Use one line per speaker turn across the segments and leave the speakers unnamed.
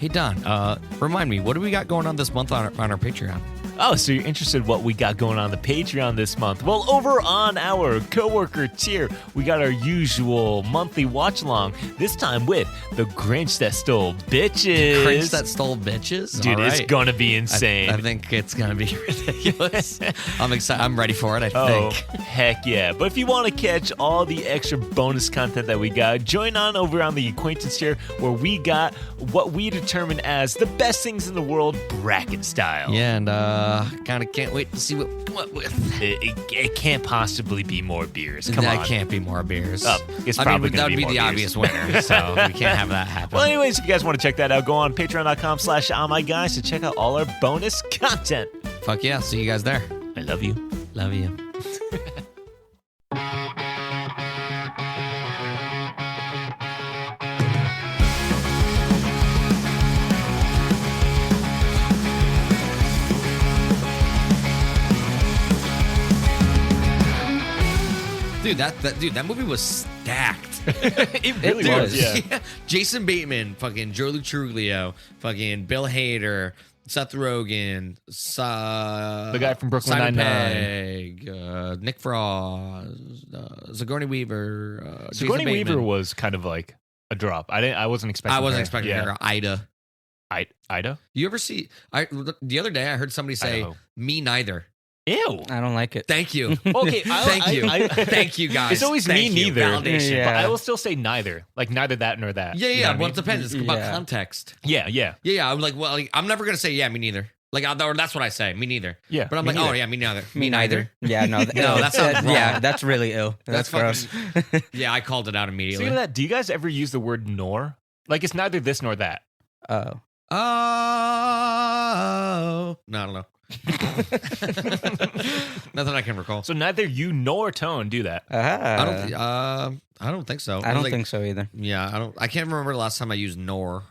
Hey, Don, remind me, what do we got going on this month on our Patreon?
Oh, so you're interested in what we got going on the Patreon this month? Well, over on our coworker tier, we got our usual monthly watch-along, this time with The Grinch That Stole Bitches.
Grinch That Stole Bitches?
Dude,
All
it's
right.
gonna be insane.
I think it's gonna be ridiculous. I'm excited. I'm ready for it, I
Oh,
think.
heck yeah. But if you want to catch all the extra bonus content that we got, join on over on the Acquaintance tier, where we got what we determine as the best things in the world, bracket style.
Yeah, and kind of can't wait to see what we come up with.
It can't possibly be more beers. Come
that
on.
can't be more beers.
It's
I
probably
mean,
gonna
that would
be
be
more
the
beers.
obvious winner, so we can't have that happen.
Well, anyways, if you guys want to check that out, go on patreon.com/ohmyguys to check out all our bonus content.
Fuck yeah, see you guys there.
I love you.
Love you. Dude, that movie was stacked.
It really
Dude,
was, yeah.
Jason Bateman, fucking Joe Truglio, fucking Bill Hader, Seth Rogen,
The guy from Brooklyn
Simon
Nine-Nine.
Pegg, Nick Frost, Sigourney Weaver. Jason
Sigourney Weaver
Bateman.
was kind of like a drop. I wasn't expecting.
I wasn't
her.
expecting
Yeah.
her. Ida.
Ida.
You ever see? The other day I heard somebody say,
Idaho.
"Me neither."
Ew.
I don't like it.
Thank you.
Okay.
Thank you. Thank you, guys.
It's always
Thank
me
you.
neither.
Validation.
Yeah.
But I will still say neither. Like neither that nor that.
Yeah,
You know
yeah.
what I
Well,
mean?
it depends. It's about
Yeah.
context.
Yeah.
Yeah, yeah. I'm like, well, like, I'm never gonna say yeah, me neither. Like, or that's what I say, me neither.
Yeah,
But I'm
me
like, oh
neither.
yeah, me neither.
Me neither. Yeah, no.
No, that sounds
Yeah,
wrong.
that's really ill. That's gross.
fucking- Yeah, I called it out immediately.
Speaking of that, do you guys ever use the word nor? Like it's neither this nor that.
Oh.
Oh, no, I don't know. Nothing I can recall.
So neither you nor Tone do that.
I don't think so.
I don't
Like,
think so either.
Yeah, I can't remember the last time I used nor.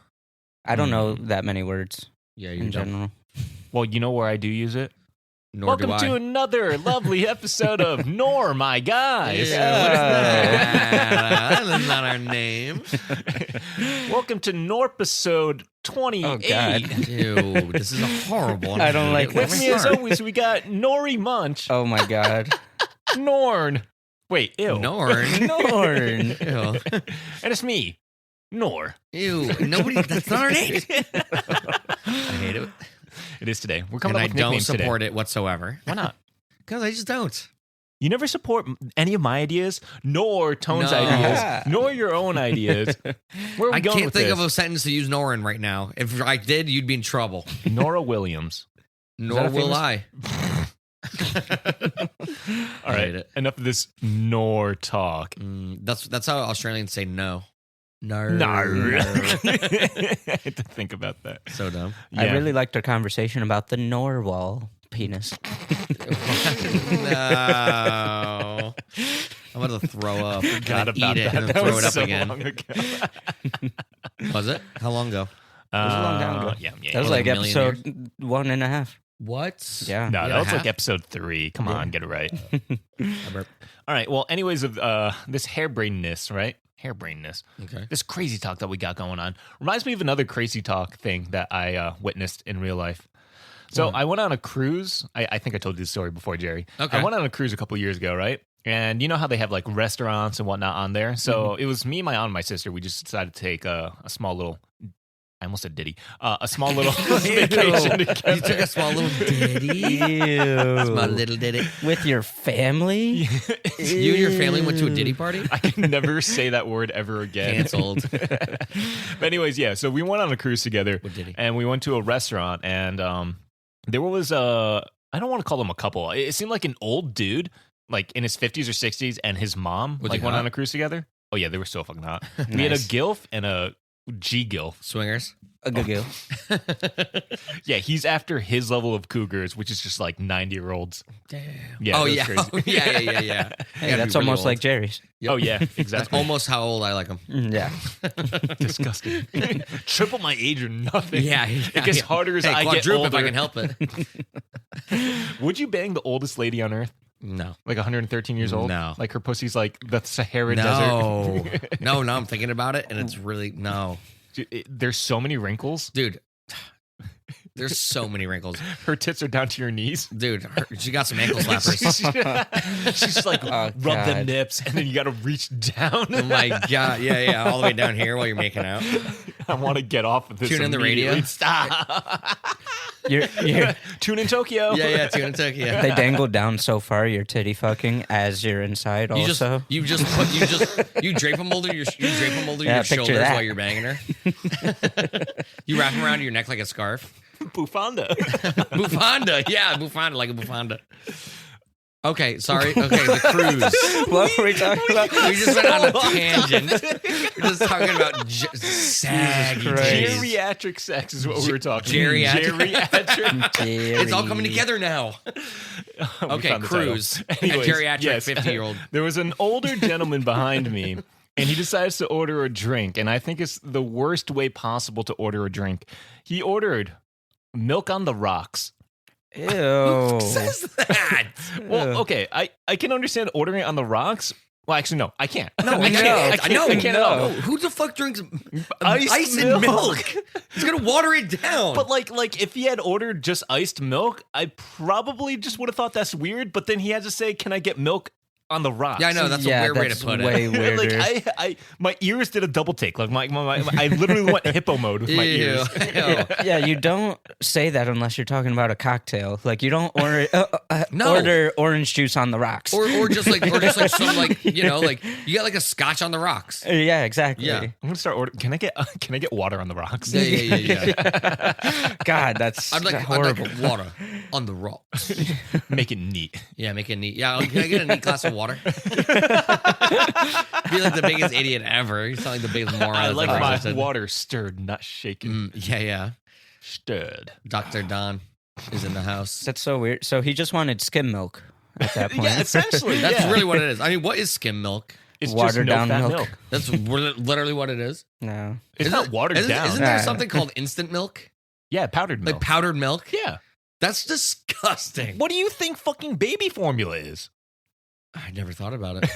I don't know that many words
Yeah, you
in
don't.
general.
Well, you know where I do use it?
Nor
Welcome
do I.
to another lovely episode of Nor My Guys.
Yeah, that's not our name.
Welcome to Norpisode 28.
Oh, God.
Ew, this is a horrible one.
I don't like
With
this.
me as always, we got Nori Munch,
Oh my god.
Norn. Wait, ew.
Norn.
Norn.
Ew.
And it's me, Nor.
Ew. Nobody. That's not our name. I hate it,
It is today. We're coming
and I
up with
don't
nicknames today.
support it whatsoever.
Why not?
Because I just don't.
You never support any of my ideas, nor Tone's
No.
ideas, nor your own ideas. Where are we
I
going
can't
with
think
this?
of a sentence to use nor in right now. If I did, you'd be in trouble.
Nora Williams.
Nor
a
will
famous-
I.
All right,
hate it.
enough of this nor talk.
That's how Australians say no. No.
No. I had to think about that.
So dumb.
Yeah.
I really liked our conversation about the Norwal penis.
No. I'm about to throw up. I'm
Forgot
gonna
about
eat it
that.
and then
That
throw
was
it up
so
again.
long ago.
Was it? How long ago?
was a long time ago.
Yeah,
That was
like
like
a million
episode 1.5.
What?
Yeah.
No,
Yeah,
that was
half.
like episode 3. Come on, get it right.
I burped.
All right. Well, anyways, of this harebrainedness, right? Harebrainedness.
Okay.
This crazy talk that we got going on reminds me of another crazy talk thing that I witnessed in real life. So I went on a cruise. I think I told you this story before, Jerry.
Okay.
I went on a cruise a couple years ago, right? And you know how they have like restaurants and whatnot on there? So it was me, my aunt, and my sister. We just decided to take a small little, I almost said ditty, a small little vacation together.
You took a small little ditty.
Ew.
Small little ditty.
With your family?
You and your family went to a ditty party?
I can never say that word ever again.
Canceled.
But anyways, yeah. So we went on a cruise together,
What did he?
and we went to a restaurant, and there was I don't want to call them a couple. It seemed like an old dude, like in his 50s or 60s, and his mom
Was
like
he
went
hot?
on a cruise together. Oh yeah, they were so fucking hot. We had a
Nice.
gilf and a G gilf.
Swingers?
A giggle.
Yeah, he's after his level of cougars, which is just like 90-year-olds.
Damn.
Yeah,
Oh,
it was
yeah.
crazy.
Oh, yeah.
Hey, that's almost like Jerry's.
Oh yeah,
That's
exactly.
almost how old I like them.
Yeah.
Disgusting. Triple my age or nothing.
Yeah.
It gets harder as
Hey,
I get
quadruple
older.
if I can help it.
Would you bang the oldest lady on earth?
No.
Like 113 years old?
No.
Like her pussy's like the Sahara
No.
Desert?
No, I'm thinking about it, and it's really, no.
There's so many wrinkles.
Dude, there's so many wrinkles.
Her tits are down to your knees.
Dude, she got some ankle slappers.
She's like, rub the
God.
nips, and then you got to reach down.
Oh my God. Yeah. All the way down here while you're making out.
I want to get off of this.
Tune in the radio.
immediately. Stop.
You're,
Tune in Tokyo.
Yeah. Tune in Tokyo.
they dangle down so far you're titty fucking as you're inside
You
also.
you drape them over your
Yeah, picture
shoulders
that.
while you're banging her. You wrap them around your neck like a scarf.
Bufanda.
Bufanda, yeah, bufanda, like a bufanda. Okay, sorry. Okay, the cruise.
What were we talking about?
We just went on a tangent. We're just talking about saggy
Christ.
titties.
Geriatric sex is what we were talking.
Geriatric. It's all coming together now.
We
Okay,
found the
cruise.
title. Anyways,
A geriatric
yes.
50-year-old.
There was an older gentleman behind me, and he decides to order a drink, and I think it's the worst way possible to order a drink. He ordered milk on the rocks.
Ew.
Who says that?
Well, okay, I can understand ordering it on the rocks. Well, actually, no, I can't.
No,
I can't. I can't at all.
No. Who the fuck drinks
Iced
ice and milk? It's gonna water it down.
But like, if he had ordered just iced milk, I probably just would have thought that's weird. But then he had to say, "Can I get milk on the rocks?"
yeah, I know that's a weird way to
that's
put
way
it.
weirder.
Like I my ears did a double take. Like my I literally went hippo mode with my ears.
Ew.
Yeah, you don't say that unless you're talking about a cocktail. Like you don't
No.
order orange juice on the rocks.
or just like some like you got like a scotch on the rocks.
Yeah, exactly.
Yeah.
I'm gonna start ordering. Can I get water on the rocks?
Yeah.
God, that's
I'd like
horrible.
water on the rocks.
Make it neat.
Yeah, make it neat. Yeah, can I get a neat glass of water? Be like the biggest idiot ever. You sound like the biggest moron.
I
that's
like
ever
my
existed.
water stirred, not shaken.
Yeah.
Stirred.
Dr. Don is in the house.
That's so weird. So he just wanted skim milk at that point.
Yeah, essentially.
That's
yeah.
really what it is. I mean, what is skim milk?
It's
watered
just
down
no-fat
milk.
That's literally what it is.
No.
It's
Isn't
not
it-
watered down.
Isn't there
Nah.
something called instant milk?
Yeah, powdered milk.
Like powdered milk?
yeah.
That's disgusting.
What do you think fucking baby formula is?
I never thought about it.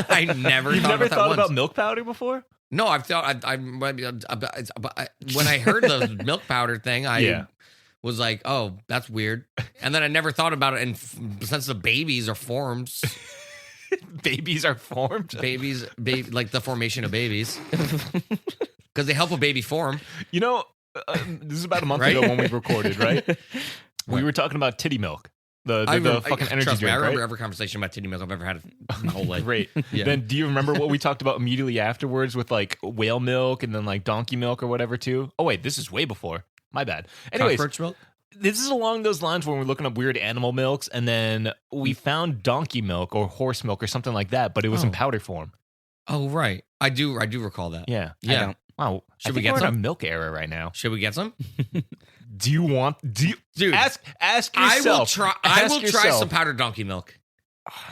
I never
You've
thought
never
about that
thought
once.
about milk powder before?
No, I've thought. When I heard the milk powder thing, I
Yeah.
was like, "Oh, that's weird," and then I never thought about it. And since the babies are forms,
Babies are formed.
like the formation of babies, because they help a baby form.
You know, this is about a month
Right?
ago when we recorded, right? We
What?
were talking about titty milk, the fucking energy
trust me, I
drink,
remember
right?
every conversation about titty milk I've ever had in my whole life.
Great.
Yeah.
Then do you remember what we talked about immediately afterwards with like whale milk and then like donkey milk or whatever too? Oh wait, this is way before. My bad. Anyways,
Cockroach milk.
this is along those lines when we're looking up weird animal milks, and then we found donkey milk or horse milk or something like that, but it was in
Oh.
powder form.
Oh right, I do recall that.
Yeah.
Yeah.
I don't.
Wow.
Should
I
we
think
get
we're in
some?
a milk era right now.
Should we get some?
Do you
Dude,
ask yourself?
I will try. I
Ask
will try
yourself.
some powdered donkey milk.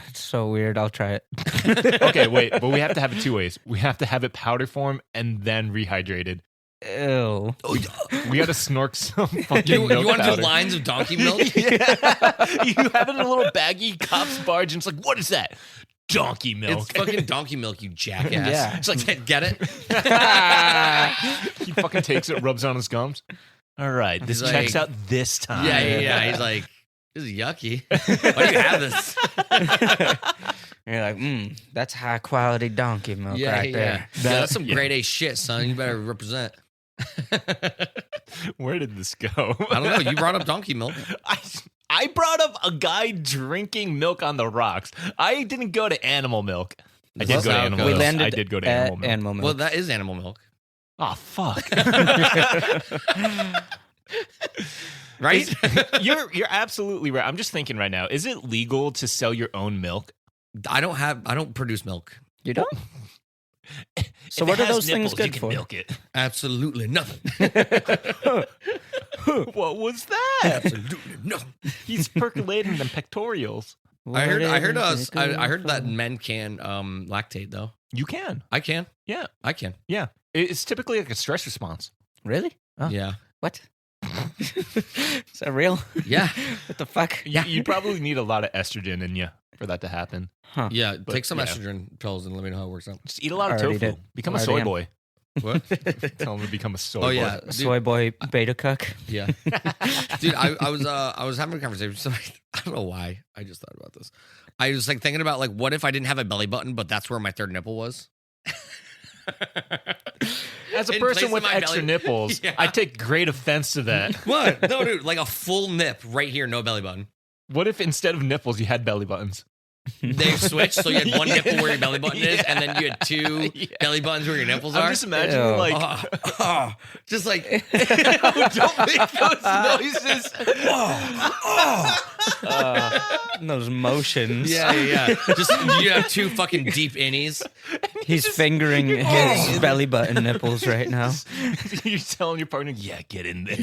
It's so weird. I'll try it.
Okay, wait, but we have to have it two ways. We have to have it powder form and then rehydrated.
Ew.
Oh, yeah.
We got to snork some fucking
You
milk
want to
powder.
do lines of donkey milk?
Yeah. You have it in a little baggy cop's barge, and it's like, what is that? Donkey milk.
It's fucking donkey milk, you jackass.
Yeah.
It's like, get it?
He fucking takes it, rubs it on his gums. All right, this
He's
checks
like-
out this time.
Yeah. He's like, this is yucky. Why do you have this?
You're like, that's high quality donkey milk right there.
Yeah, that's some grade A shit, son. You better represent.
Where did this go?
I don't know. You brought up donkey milk.
I brought up a guy drinking milk on the rocks. I didn't go to animal milk. I did
That's
go to
how it
animal
goes.
We
milk.
landed
I did go to
at
animal milk.
animal milk.
Well, that is animal milk.
Oh, fuck.
Right?
You're absolutely right. I'm just thinking right now. Is it legal to sell your own milk?
I don't produce milk.
You don't? So
If
what
it
are
has
those things
nipples,
good
you can
for?
milk it.
Absolutely nothing.
What was that?
Absolutely nothing.
He's percolating them pectorials.
I heard
What
I heard that
for?
men can lactate though.
You can.
I can.
Yeah.
I can.
Yeah. It's typically like a stress response.
Really?
Huh?
Yeah.
What? Is that real?
Yeah.
What the fuck?
Yeah. You probably need a lot of estrogen in you for that to happen.
Huh.
Yeah.
But,
Take some
yeah.
estrogen pills and let me know how it works out.
Just eat a lot of
Already
tofu.
did.
Become a
Already
soy
am.
boy.
What?
Tell him to become a soy
Oh
boy.
yeah, dude,
Soy boy beta cuck.
yeah, dude. I was having a conversation with somebody. I don't know why. I just thought about this. I was like thinking about like, what if I didn't have a belly button, but that's where my third nipple was.
As a
In
person
place
with
of my
extra
belly-
nipples,
Yeah.
I take great offense to that.
What? No, dude. Like a full nip right here, no belly button.
What if instead of nipples, you had belly buttons?
They switched, so you had one nipple where your belly button is,
Yeah.
and then you had two
Yeah.
belly buttons where your nipples
I'm
are.
just imagining,
Ew.
like,
Just like
don't make those noises.
Those motions.
yeah. Just you have two fucking deep innies.
He's fingering his belly button nipples right now.
You're telling your partner, yeah, get in there.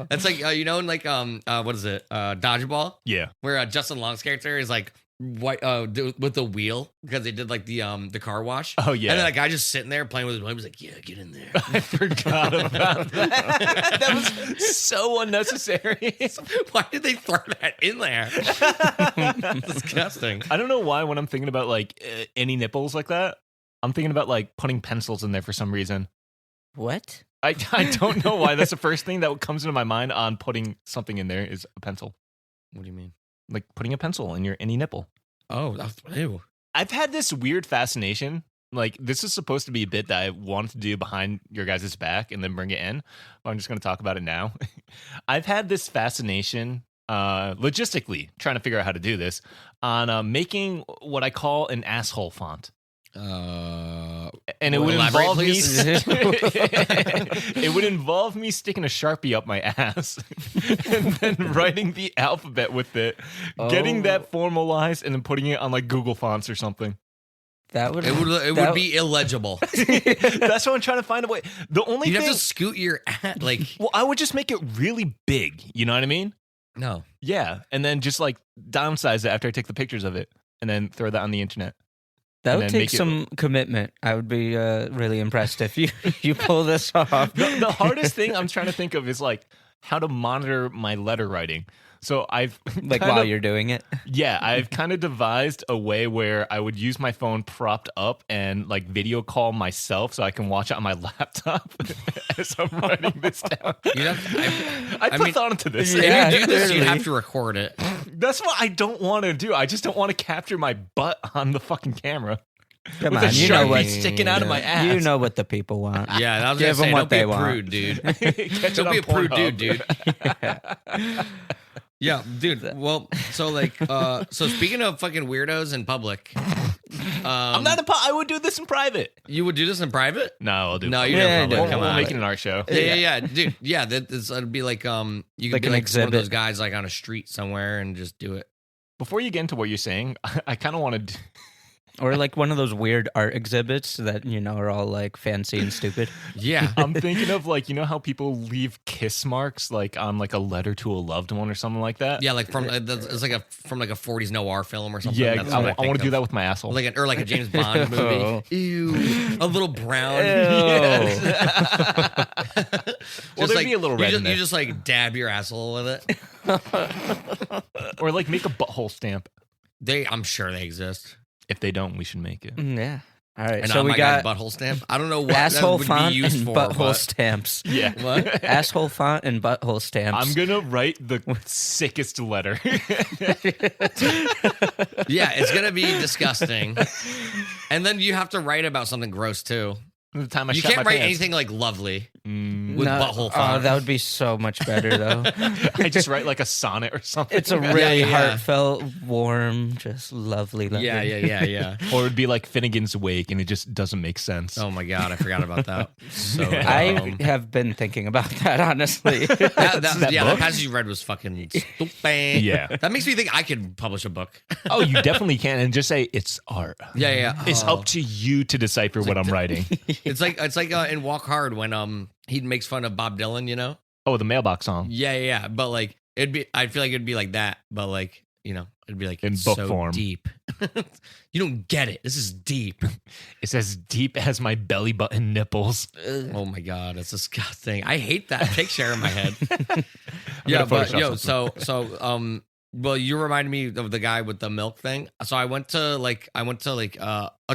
That's like you know, in like what is it? Dodgeball,
Yeah.
where Justin Long's character is like white with the wheel because they did like the car wash.
Oh, yeah.
And then that guy just sitting there playing with his wheel. He was like, yeah, get in there.
I forgot about that. That was so unnecessary.
Why did they throw that in there? Disgusting.
I don't know why when I'm thinking about like any nipples like that, I'm thinking about like putting pencils in there for some reason.
What?
I don't know why. That's the first thing that comes into my mind on putting something in there is a pencil.
What do you mean?
Like putting a pencil in your any nipple.
Oh, that's ew.
I've had this weird fascination. Like, this is supposed to be a bit that I wanted to do behind your guys' back and then bring it in. But I'm just going to talk about it now. I've had this fascination, logistically, trying to figure out how to do this, on making what I call an asshole font. And it would
elaborate,
involve me.
please?
It would involve me sticking a Sharpie up my ass and then writing the alphabet with it, getting that formalized, and then putting it on like Google Fonts or something.
That would
It would be illegible.
That's what I'm trying to find a way. The only
You'd
thing,
have to scoot your like
well, I would just make it really big. You know what I mean?
no.
Yeah, and then just like downsize it after I take the pictures of it, and then throw that on the internet.
That
and
would
then
take
make it-
some commitment. I would be really impressed if you pull this off.
The hardest thing I'm trying to think of is like how to monitor my letter writing. So I've
Like
kind
while
of-
you're doing it.
Yeah, I've kind of devised a way where I would use my phone propped up and like video call myself so I can watch it on my laptop as I'm writing this down.
You'd have,
I put
mean,
thought into this.
Yeah.
if you do this, you'd
clearly.
have to record it.
That's what I don't want to do. I just don't want to capture my butt on the fucking camera.
Come
With a
on, you know
Sharpie
what
sticking out of my ass.
You know what the people want.
Yeah, that was
Give
gonna say,
them what
don't be
they
a
want.
prude, dude.
Catch
Don't
it
be a
on
prude
Pornhub.
dude. Yeah, dude. Well, so like, so speaking of fucking weirdos in public,
I'm not I would do this in private.
you would do this in private?
No, I'll do.
No,
it.
you
Yeah,
never
dude,
public.
We'll,
Come
we'll
on.
make it an art show.
Yeah, dude. Yeah, that'd be like you could
Like
be
an
like one of those
exhibit.
guys like on a street somewhere and just do it.
Before you get into what you're saying, I kind of want to.
Or like one of those weird art exhibits that, are all like fancy and stupid.
Yeah.
I'm thinking of like, you know how people leave kiss marks like on like a letter to a loved one or something like that.
Yeah, like from it's like from like a 40s noir film or something.
Yeah,
That's
I
what
want to
think
do
of.
that with my asshole.
Or like a James Bond movie. Ew, a little brown.
Yes.
Just
there'd be a little red
You
in
just,
there.
you just like dab your asshole with it.
Or like make a butthole stamp.
I'm sure they exist.
If they don't, we should make it.
Yeah. All right.
And
so we
my
got
guy's butthole stamp. I don't know what
asshole
that would
font
be used
and
for.
butthole
but-
stamps.
Yeah.
What?
Asshole font and butthole stamps.
I'm going to write the sickest letter.
Yeah, it's gonna be disgusting. And then you have to write about something gross too.
The time I
You
shot
can't
my
write
pants.
anything like lovely
Mm,
with
No,
butthole
Oh,
font.
that would be so much better though.
I just write like a sonnet or something.
It's a really
yeah.
heartfelt, warm, just lovely letter.
Yeah.
Or it'd be like Finnegan's Wake, and it just doesn't make sense.
Oh my god, I forgot about that. So
I
dumb.
have been thinking about that, honestly.
that
book?
passage you read was fucking stupid.
Yeah.
That makes me think I could publish a book.
Oh, you definitely can, and just say it's art.
Yeah.
It's
Oh.
up to you to decipher what I'm writing.
It's like in Walk Hard when he makes fun of Bob Dylan, you know?
Oh, the mailbox song.
Yeah. But like I feel like it'd be like that, but like, it'd be like
In
it's
book
so
form.
deep. You don't get it. This is deep.
It's as deep as my belly button nipples.
Oh my god, that's disgusting. I hate that picture in my head. Yeah,
gonna
but
Photoshop
well, you reminded me of the guy with the milk thing. So I went to a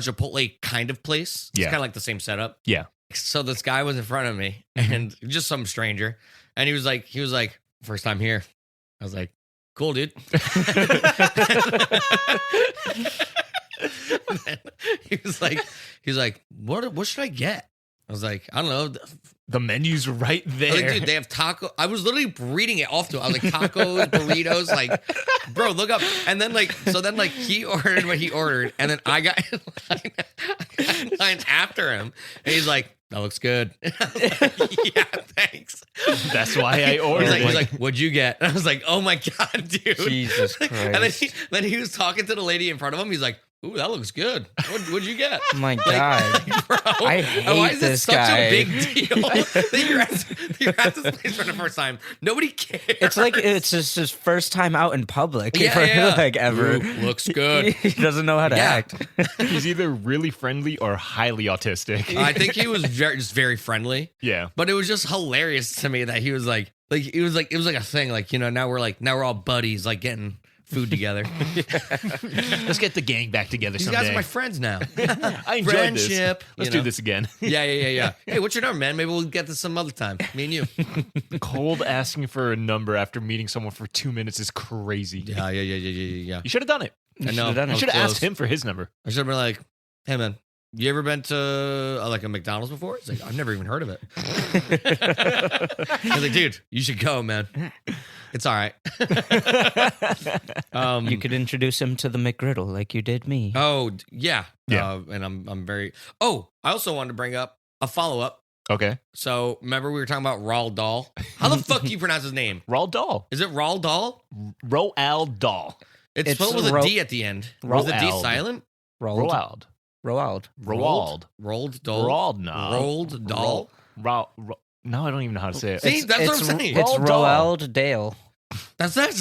Chipotle kind of place. It's
Yeah.
kind of like the same setup.
Yeah.
So this guy was in front of me, and just some stranger, and he was like, first time here. I was like, cool, dude. he was like, what should I get? I was like, I don't know.
The menu's right
I was
there.
like, dude, they have taco. I was literally reading it off to him. I was like, tacos, burritos, like, bro, look up. And then he ordered what he ordered, and then I got in line after him, and he's like, that looks good. I was like, yeah, thanks.
That's why I ordered.
He's like, what'd you get? And I was like, oh my god, dude.
Jesus Christ.
And then he was talking to the lady in front of him. He's like, ooh, that looks good. What'd you get?
Oh my God.
Bro,
I hate
why is
this
it such
guy.
a big deal that you're at this place for the first time? Nobody cares.
It's like it's just his first time out in public
Yeah.
like ever.
Ooh, looks good.
He doesn't know how to
Yeah.
act.
He's either really friendly or highly autistic.
I think he was just very friendly,
Yeah.
but it was just hilarious to me that he was like it was like a thing. Like, you know, now we're all buddies, like getting food together.
Let's get the gang back together
These
someday.
guys are my friends now.
I enjoyed
Friendship.
this. Let's
you
do
know?
this again.
Yeah. Hey, what's your number, man? Maybe we'll get this some other time. Me and you.
Cold asking for a number after meeting someone for 2 minutes is crazy.
Yeah.
You should have done it.
I know.
should've done it.
You
I was
should have
close.
asked him for his number.
I should have been like, hey, man, you ever been to like a McDonald's before? He's like, I've never even heard of it. I was like, dude, you should go, man. It's all right.
You could introduce him to the McGriddle like you did me.
Oh, yeah.
Yeah.
And I'm very. Oh, I also wanted to bring up a follow up.
Okay.
So remember we were talking about Roald Dahl? How the fuck do you pronounce his name?
Roald Dahl.
Is it Roald Dahl?
Roald Dahl.
It's
It's
spelled with a
Ro-
D at the end. Was the D
Roald.
silent?
Roald.
Roald.
Roald.
Roald Dahl.
Roald, no.
Roald Dahl.
No, I don't even know how to say it.
See, that's what I'm saying.
It's
Roald Dahl.
Roald Dahl.
That's not.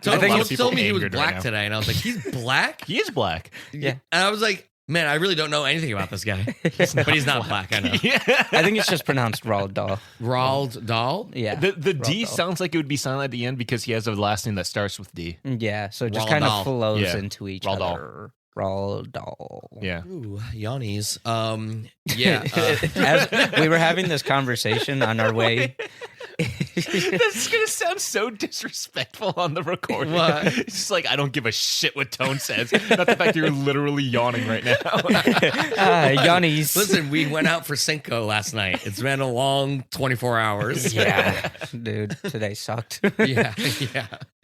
So
I think
someone
people
told me he was
angered right
black
now.
today, and I was like, he's black?
He is black.
Yeah.
And I was like, man, I really don't know anything about this guy. But he's not black, I know.
Yeah.
I think it's just pronounced Roald Dahl.
Roald Dahl?
Yeah.
The
Roald
D
Dahl.
sounds like it would be silent at the end because he has a last name that starts with D.
Yeah, so it just
Roald
kind
Dahl.
of flows
Yeah.
into each
Roald Dahl.
other. Roald Dahl.
Yeah.
Ooh, yawnies. Yeah.
As we were having this conversation on our way.
That's going to sound so disrespectful on the recording.
What?
It's just like, I don't give a shit what Tone says. Not the fact you're literally yawning right now.
Yanni's.
Listen, we went out for Cinco last night. It's been a long 24 hours.
Yeah, dude, today sucked.
Yeah.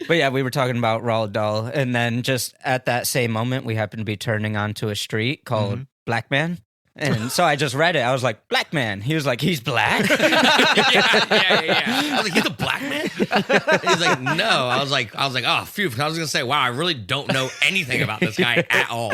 But yeah, we were talking about Roald Dahl, and then just at that same moment, we happened to be turning onto a street called Black Man. And so I just read it. I was like, black man. He was like, he's black?
yeah. I was like, he's a black man? He's like, no. I was like, oh, phew. I was going to say, wow, I really don't know anything about this guy at all.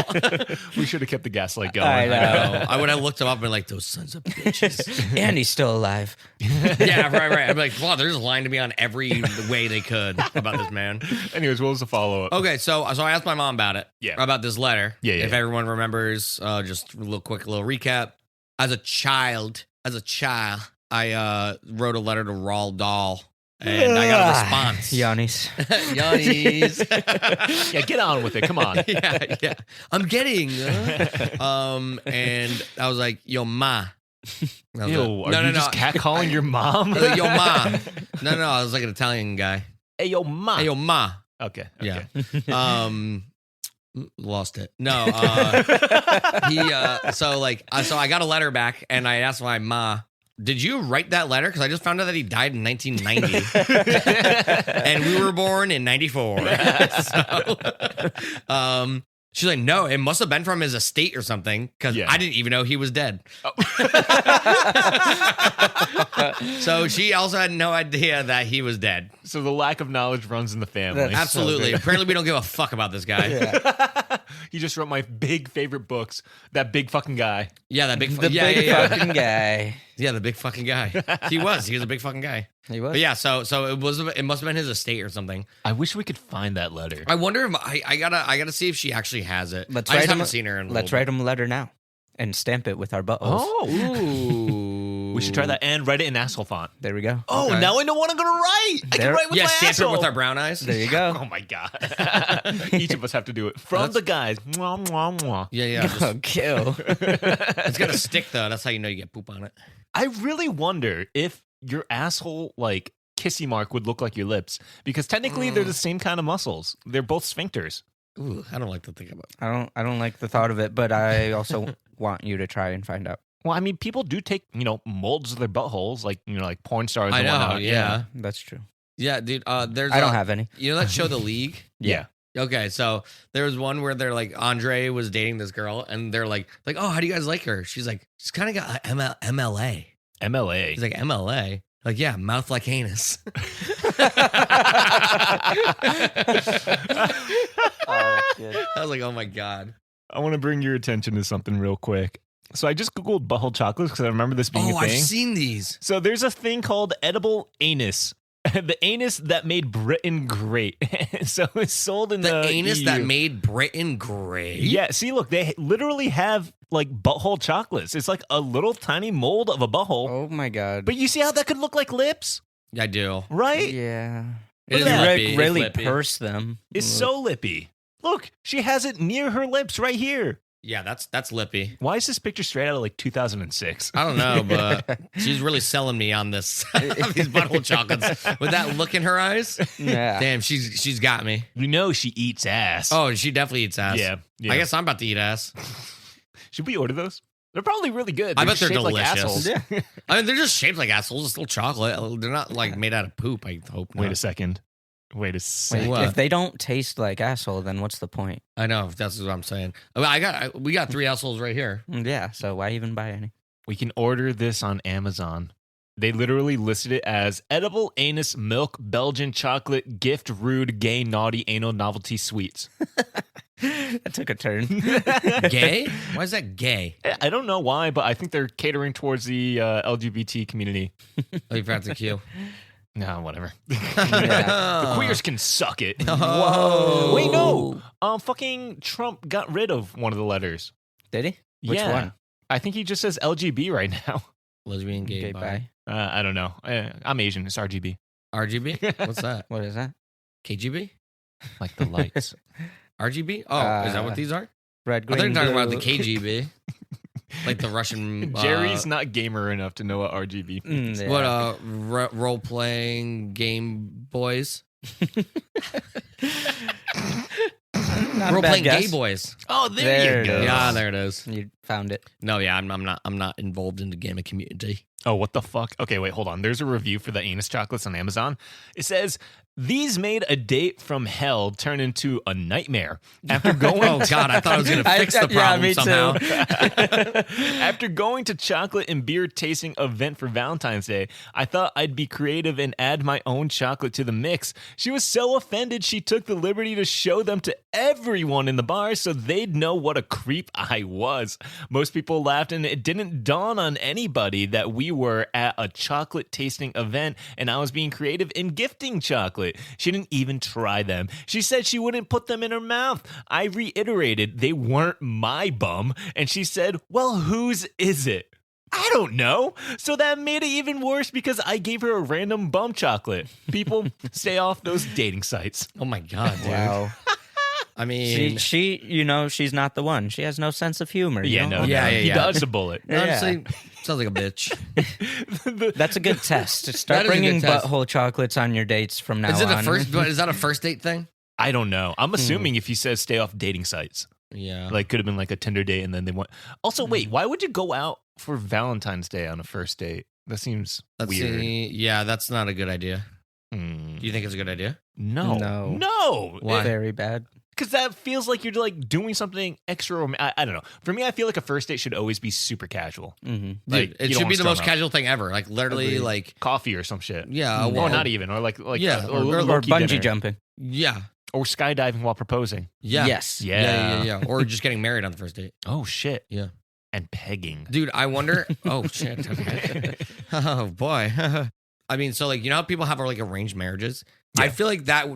We should have kept the gaslight going.
I know.
I would have looked him up and been like, those sons of bitches.
And he's still alive.
Yeah, right. I'd be like, wow, they're just lying to me on every way they could about this man.
Anyways, what was the follow-up?
Okay, so I asked my mom about it.
Yeah.
About this letter.
Yeah.
If everyone remembers, just a little recap. As a child, I wrote a letter to Roald Dahl, and I got a response.
Yanni's.
Yanni's.
Yeah, get on with it. Come on.
yeah. I'm getting. And I was like, yo, ma. I was
Ew,
like,
are you just catcalling your mom?
I was like, yo, ma. No, I was like an Italian guy.
Hey, yo, ma.
Hey, yo, ma.
Okay.
Yeah. Lost it. No. So I got a letter back, and I asked my ma, did you write that letter? Because I just found out that he died in 1990, and we were born in 94. So, she's like, no, it must have been from his estate or something, because
Yeah.
I didn't even know he was dead. So she also had no idea that he was dead.
So the lack of knowledge runs in the family.
That's
Absolutely.
so good.
Apparently, we don't give a fuck about this guy.
He just wrote my big favorite books. That big fucking guy.
Yeah, that big.
The
yeah,
big
yeah.
fucking guy.
Yeah, the big fucking guy. He was a big fucking guy.
He was.
But yeah, so it must have been his estate or something.
I wish we could find that letter.
I wonder if I gotta see if she actually has it.
Let's
I
write
just
him.
haven't seen her in a little
Let's write him a letter now and stamp it with our buttholes.
Oh.
bit. Ooh.
We should try that and write it in asshole font.
There we go.
Oh,
Okay.
now I know what I'm gonna write. I can write with my
stamp
asshole.
it with our brown eyes.
There you go.
Oh my god! Each of us have to do it from the guys. Mwah, mwah, mwah.
Yeah.
Oh, kill.
It's got a stick though. That's how you know you get poop on it.
I really wonder if your asshole like kissy mark would look like your lips because technically they're the same kind of muscles. They're both sphincters.
Ooh, I don't like to think about it.
I don't like the thought of it, but I also want you to try and find out.
Well, I mean, people do take molds of their buttholes, like like porn stars.
I
and
know.
whatnot.
Yeah.
That's true.
Yeah, dude. There's
I don't have any.
You know that show, The League?
Yeah.
Okay, so there was one where they're like Andre was dating this girl, and they're like, oh, how do you guys like her? She's like, she's kind of got MLA.
MLA.
He's like, MLA. Like, yeah, mouth like anus. I was like, oh my God.
I want to bring your attention to something real quick. So I just Googled butthole chocolates because I remember this being a thing.
I've seen these.
So there's a thing called edible anus. The anus that made Britain great. So it's sold in the
anus
EU.
that made Britain great.
Yeah, see, look, they literally have like butthole chocolates. It's like a little tiny mold of a butthole.
Oh my God.
But you see how that could look like lips?
I do.
Right?
Yeah.
It is
Look at that.
lippy.
Really
It's lippy.
purse them.
It's so lippy. Look, she has it near her lips right here.
Yeah, that's lippy.
Why is this picture straight out of like 2006?
I don't know, but she's really selling me on this these butthole chocolates with that look in her eyes.
Yeah.
Damn, she's got me.
You know she eats ass.
Oh, she definitely eats ass.
yeah.
I guess I'm about to eat ass.
Should we order those? They're probably really good.
I bet they're
shaped like
delicious.
assholes.
Yeah.
I mean, they're just shaped like assholes. It's still chocolate. They're not like made out of poop. I hope.
Wait
not.
a second. Wait a
Wait,
second.
What?
if they don't taste like asshole, then what's the point?
I know. That's what I'm saying. We got 3 assholes right here.
Yeah, so why even buy any?
We can order this on Amazon. They literally listed it as edible anus milk Belgian chocolate gift rude gay naughty anal novelty sweets.
That took a turn.
Gay? Why is that gay?
I don't know why, but I think they're catering towards the LGBT community.
Oh, you forgot the Q.
No, whatever.
Yeah.
The queers can suck it.
Whoa.
Wait, no. Fucking Trump got rid of one of the letters.
Did he? Which
Yeah.
one?
I think he just says LGB right now.
Lesbian, gay,
Gay
bi.
bi.
I don't know. I'm Asian. It's RGB.
RGB? What's that?
What is that?
KGB?
Like the lights.
RGB? Oh, is that what these are?
Red,
I
green,
thought you were talking
blue.
about the KGB. Like the Russian.
Jerry's not gamer enough to know what RGB means.
Yeah.
What role playing game boys?
Not a
Role
bad
playing
guess.
gay boys.
Oh, there,
There
you
it
go.
is.
Yeah, there it is.
You found it.
No, yeah, I'm not involved in the gaming community.
Oh, what the fuck? Okay, wait, hold on. There's a review for the anus chocolates on Amazon. It says, these made a date from hell turn into a nightmare. After going
Oh God, I thought I was gonna fix the problem
me
somehow.
After going to chocolate and beer tasting event for Valentine's Day, I thought I'd be creative and add my own chocolate to the mix. She was so offended she took the liberty to show them to everyone in the bar so they'd know what a creep I was. Most people laughed and it didn't dawn on anybody that we were at a chocolate tasting event and I was being creative in gifting chocolate. She didn't even try them. She said she wouldn't put them in her mouth. I reiterated they weren't my bum and she said, well, whose is it? I don't know. So that made it even worse because I gave her a random bum chocolate. People, stay off those dating sites.
Oh my God, dude.
Wow.
I mean,
She, she's not the one. She has no sense of humor. you
Yeah,
know?
no,
Yeah,
no.
yeah,
He
yeah.
dodged a bullet.
honestly, sounds like a bitch.
That's a good test.
That
Start
is a good
bringing
test.
butthole chocolates on your dates from now
Is it
on.
is that a first date thing?
I don't know. I'm assuming if he says stay off dating sites,
Yeah.
like could have been like a Tinder date and then they went. Also, wait, why would you go out for Valentine's Day on a first date? That seems weird.
Yeah, that's not a good idea.
Hmm.
Do you think it's a good idea?
No.
No.
No.
Why?
Very bad.
Because that feels like you're like doing something extra. I don't know. For me, I feel like a first date should always be super casual.
Mm-hmm.
Like,
Dude, it
you don't
should be
wanna
the
strung
most
up.
casual thing ever. Like literally,
Agreed.
like
Coffee or some shit.
yeah,
Or not even. Or like
Yeah,
a
or
low-key
Or bungee
dinner.
jumping.
yeah,
Or skydiving while proposing.
yeah,
Yes.
yeah. Or just getting married on the first date.
Oh shit.
Yeah.
And pegging.
Dude, I wonder. Oh shit. Okay. Oh boy. I mean, so like you know how people have like arranged marriages.
Yeah.
I feel like that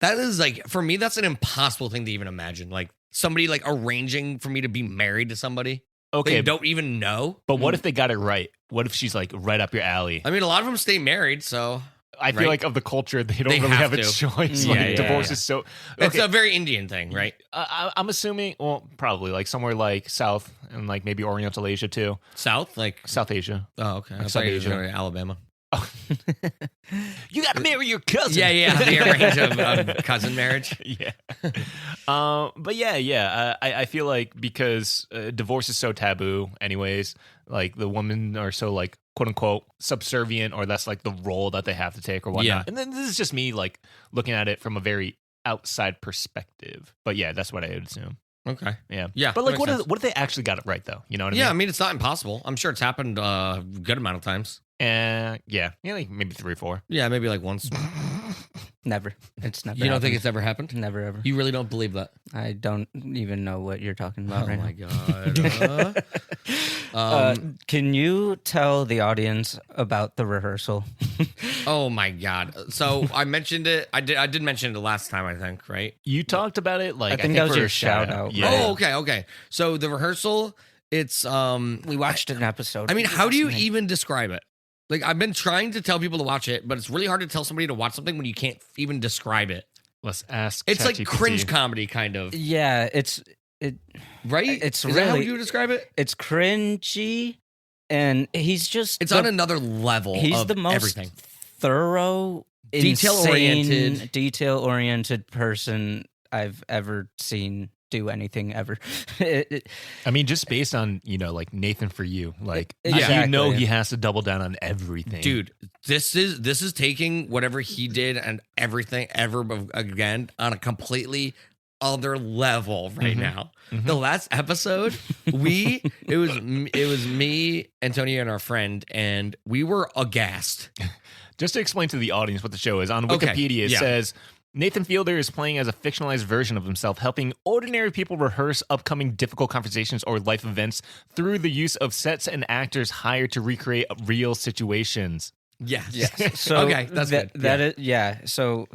is like for me that's an impossible thing to even imagine. Like somebody like arranging for me to be married to somebody.
Okay,
They don't even know.
but what if they got it right? What if she's like right up your alley?
I mean, a lot of them stay married, so
I feel
right?
like of the culture, they don't
They
really have a
to.
choice.
Yeah,
Like
yeah,
divorce
yeah.
is so.
it's
Okay,
a very Indian thing, right?
I'm assuming. Well, probably like somewhere like South and like maybe Oriental Asia too.
South, like
South Asia.
oh, okay, I
South
thought you were
Asia.
going to Alabama.
You got to marry your cousin.
Yeah, the arrange of cousin marriage.
Yeah. But yeah. I feel like because divorce is so taboo, anyways. Like the women are so like quote unquote subservient, or that's like the role that they have to take or whatnot.
Yeah.
And then this is just me like looking at it from a very outside perspective. But yeah, that's what I would assume.
Okay,
Yeah.
yeah,
But like,
that
what
makes
if they actually got it right though? You know what I
yeah, I
mean?
mean, it's not impossible. I'm sure it's happened a good amount of times.
Yeah, like maybe 3 or 4.
Yeah, maybe like once.
Never. It's never.
You don't think
happened.
it's ever happened?
Never ever.
You really don't believe that?
I don't even know what you're talking about
Oh
right
my
now.
god.
Can you tell the audience about the rehearsal?
Oh my god. So I mentioned it. I did mention it the last time, I think, right?
You talked about it like
I think that was
for
your
a
shout out.
Yeah.
Oh, okay. So the rehearsal, it's
We watched an episode.
I mean, how do you even describe it? Like, I've been trying to tell people to watch it, but it's really hard to tell somebody to watch something when you can't even describe it.
Let's ask.
It's like
ChatGPT.
cringe comedy, kind of,
Yeah,
right?
It's
Is that how
really-
you would describe it?
it's cringy, and he's just
It's on another level.
he's
of
the most
everything.
thorough,
Detail-oriented.
detail-oriented person I've ever seen do anything ever.
I mean, just based on like Nathan for you, like
Exactly.
you know he has to double down on everything,
Dude, this is taking whatever he did and everything ever again on a completely other level right now. The last episode, it was me, Antonio, and our friend, and we were aghast.
Just to explain to the audience what the show is, on
Okay,
Wikipedia it
yeah.
says Nathan Fielder is playing as a fictionalized version of himself, helping ordinary people rehearse upcoming difficult conversations or life events through the use of sets and actors hired to recreate real situations.
Yes.
So
Okay, that's good.
That is, yeah. So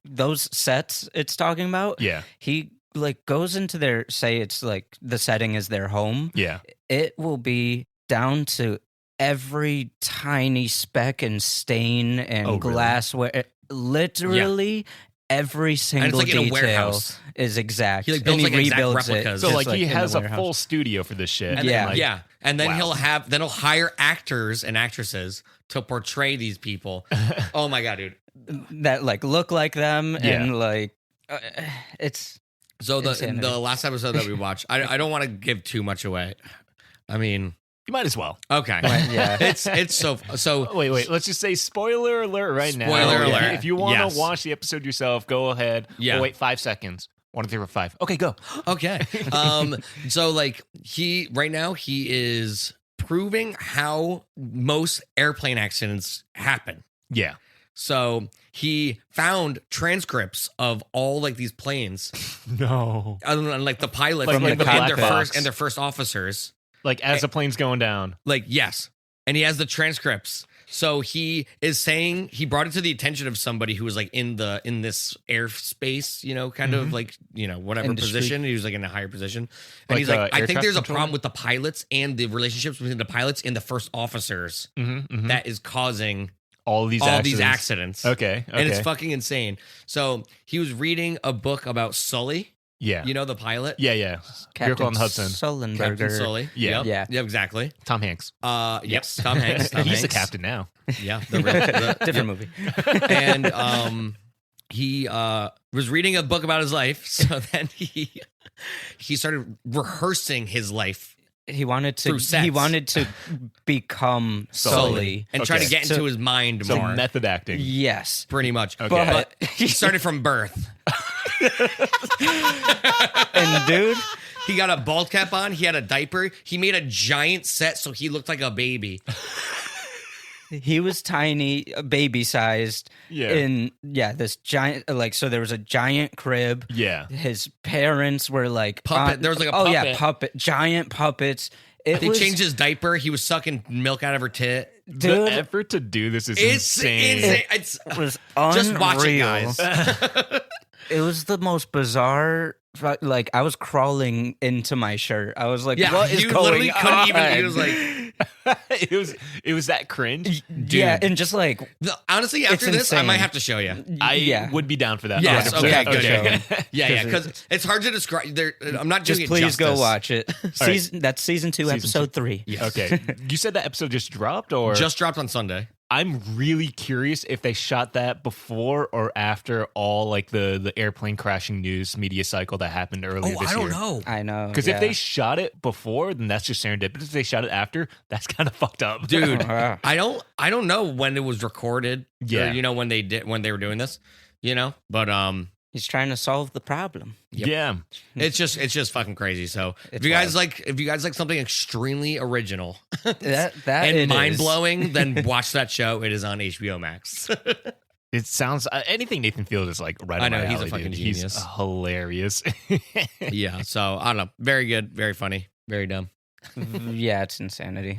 those sets it's talking about.
Yeah.
He like goes into their it's like the setting is their home.
Yeah.
It will be down to every tiny speck and stain and
Oh, really?
glassware. Literally every single
like in a
detail
warehouse.
is exact.
He, like, builds,
and he
like, exact
rebuilds
replicas.
So
just,
like he
in the
has a
warehouse.
full studio for this shit.
And
Yeah.
then, and then
Wow.
he'll hire actors and actresses to portray these people. Oh my god, dude!
that like look like them
Yeah.
and like it's
So
Insanity.
the last episode that we watched, I don't want to give too much away. I mean,
You might as well.
okay,
yeah.
it's so
Wait. Let's just say spoiler alert right now.
Spoiler
alert.
If you want to
Yes.
watch the episode yourself, go ahead.
Yeah.
Oh, wait, 5 seconds. 1, 2, 3, 4, 5. Okay, go.
okay. So like he is proving how most airplane accidents happen.
Yeah.
So he found transcripts of all like these planes,
No.
and like the pilots
Like
and,
the
and
black box.
their first officers.
Like as the plane's going down.
Like, yes. And he has the transcripts. So he is saying he brought it to the attention of somebody who was like in this airspace, kind of like, whatever
Industry.
position. He was like in a higher position. And
Like,
he's like, I
air
think
traffic
there's a
controller?
problem with the pilots and the relationships between the pilots and the first officers that is causing
All these
accidents.
Okay.
And it's fucking insane. So he was reading a book about Sully,
Yeah.
the pilot.
Yeah. Miracle on the Hudson.
Sullenberger.
Captain Sully.
Yeah.
Yep.
Yeah.
exactly.
Tom Hanks.
Yes, Tom Hanks. Tom
He's the
Hanks.
captain now.
Yeah,
Different movie.
And he was reading a book about his life, so then he started rehearsing his life
He wanted
Through
to.
sets.
He wanted to become Sully.
and try to
Okay.
get into his mind
So
more.
method acting.
Yes,
Pretty much.
Okay.
But he started from birth.
and dude,
He got a bald cap on. He had a diaper. He made a giant set so he looked like a baby.
he was tiny, baby sized.
Yeah.
In this giant so there was a giant crib.
Yeah.
His parents were like
Puppet. There was like a
Oh yeah,
puppet.
giant puppets. It
They
was
changed his diaper. He was sucking milk out of her tit.
The
dude.
effort to do this is
It's
insane.
insane. It's
It was unreal.
just watch it, guys.
It was the most bizarre like I was crawling into my shirt. I was like,
Yeah,
what is
you
going
literally couldn't
on?
even. It was like,
it was that cringe.
dude.
Yeah, and just like
Honestly, after this, I
insane.
might have to show you.
I would be down for that.
Yes.
100%.
Okay. Good.
Okay.
Yeah. Because it's hard to describe. I'm not doing
just
it
please
justice.
go watch it. That's season 2, episode 3.
Yes.
Okay. You said that episode just dropped, or
Just dropped on Sunday.
I'm really curious if they shot that before or after all like the airplane crashing news media cycle that happened earlier this
I
year.
don't know.
I know.
Because if they shot it before, then that's just serendipitous. If they shot it after, that's kind of fucked up,
Dude,
Wow.
I don't know when it was recorded.
Yeah.
Or, when they were doing this. But
He's trying to solve the problem.
Yep.
Yeah.
it's just fucking crazy. So if
It's
you guys like something extremely original
That
and
it
mind
is.
blowing, then watch that show. It is on HBO Max.
It sounds anything Nathan Field is like right.
I
on
know,
my
he's a
alley,
fucking
dude.
genius.
He's hilarious.
Yeah. So I don't know. Very good. Very funny. Very dumb.
Yeah, it's insanity.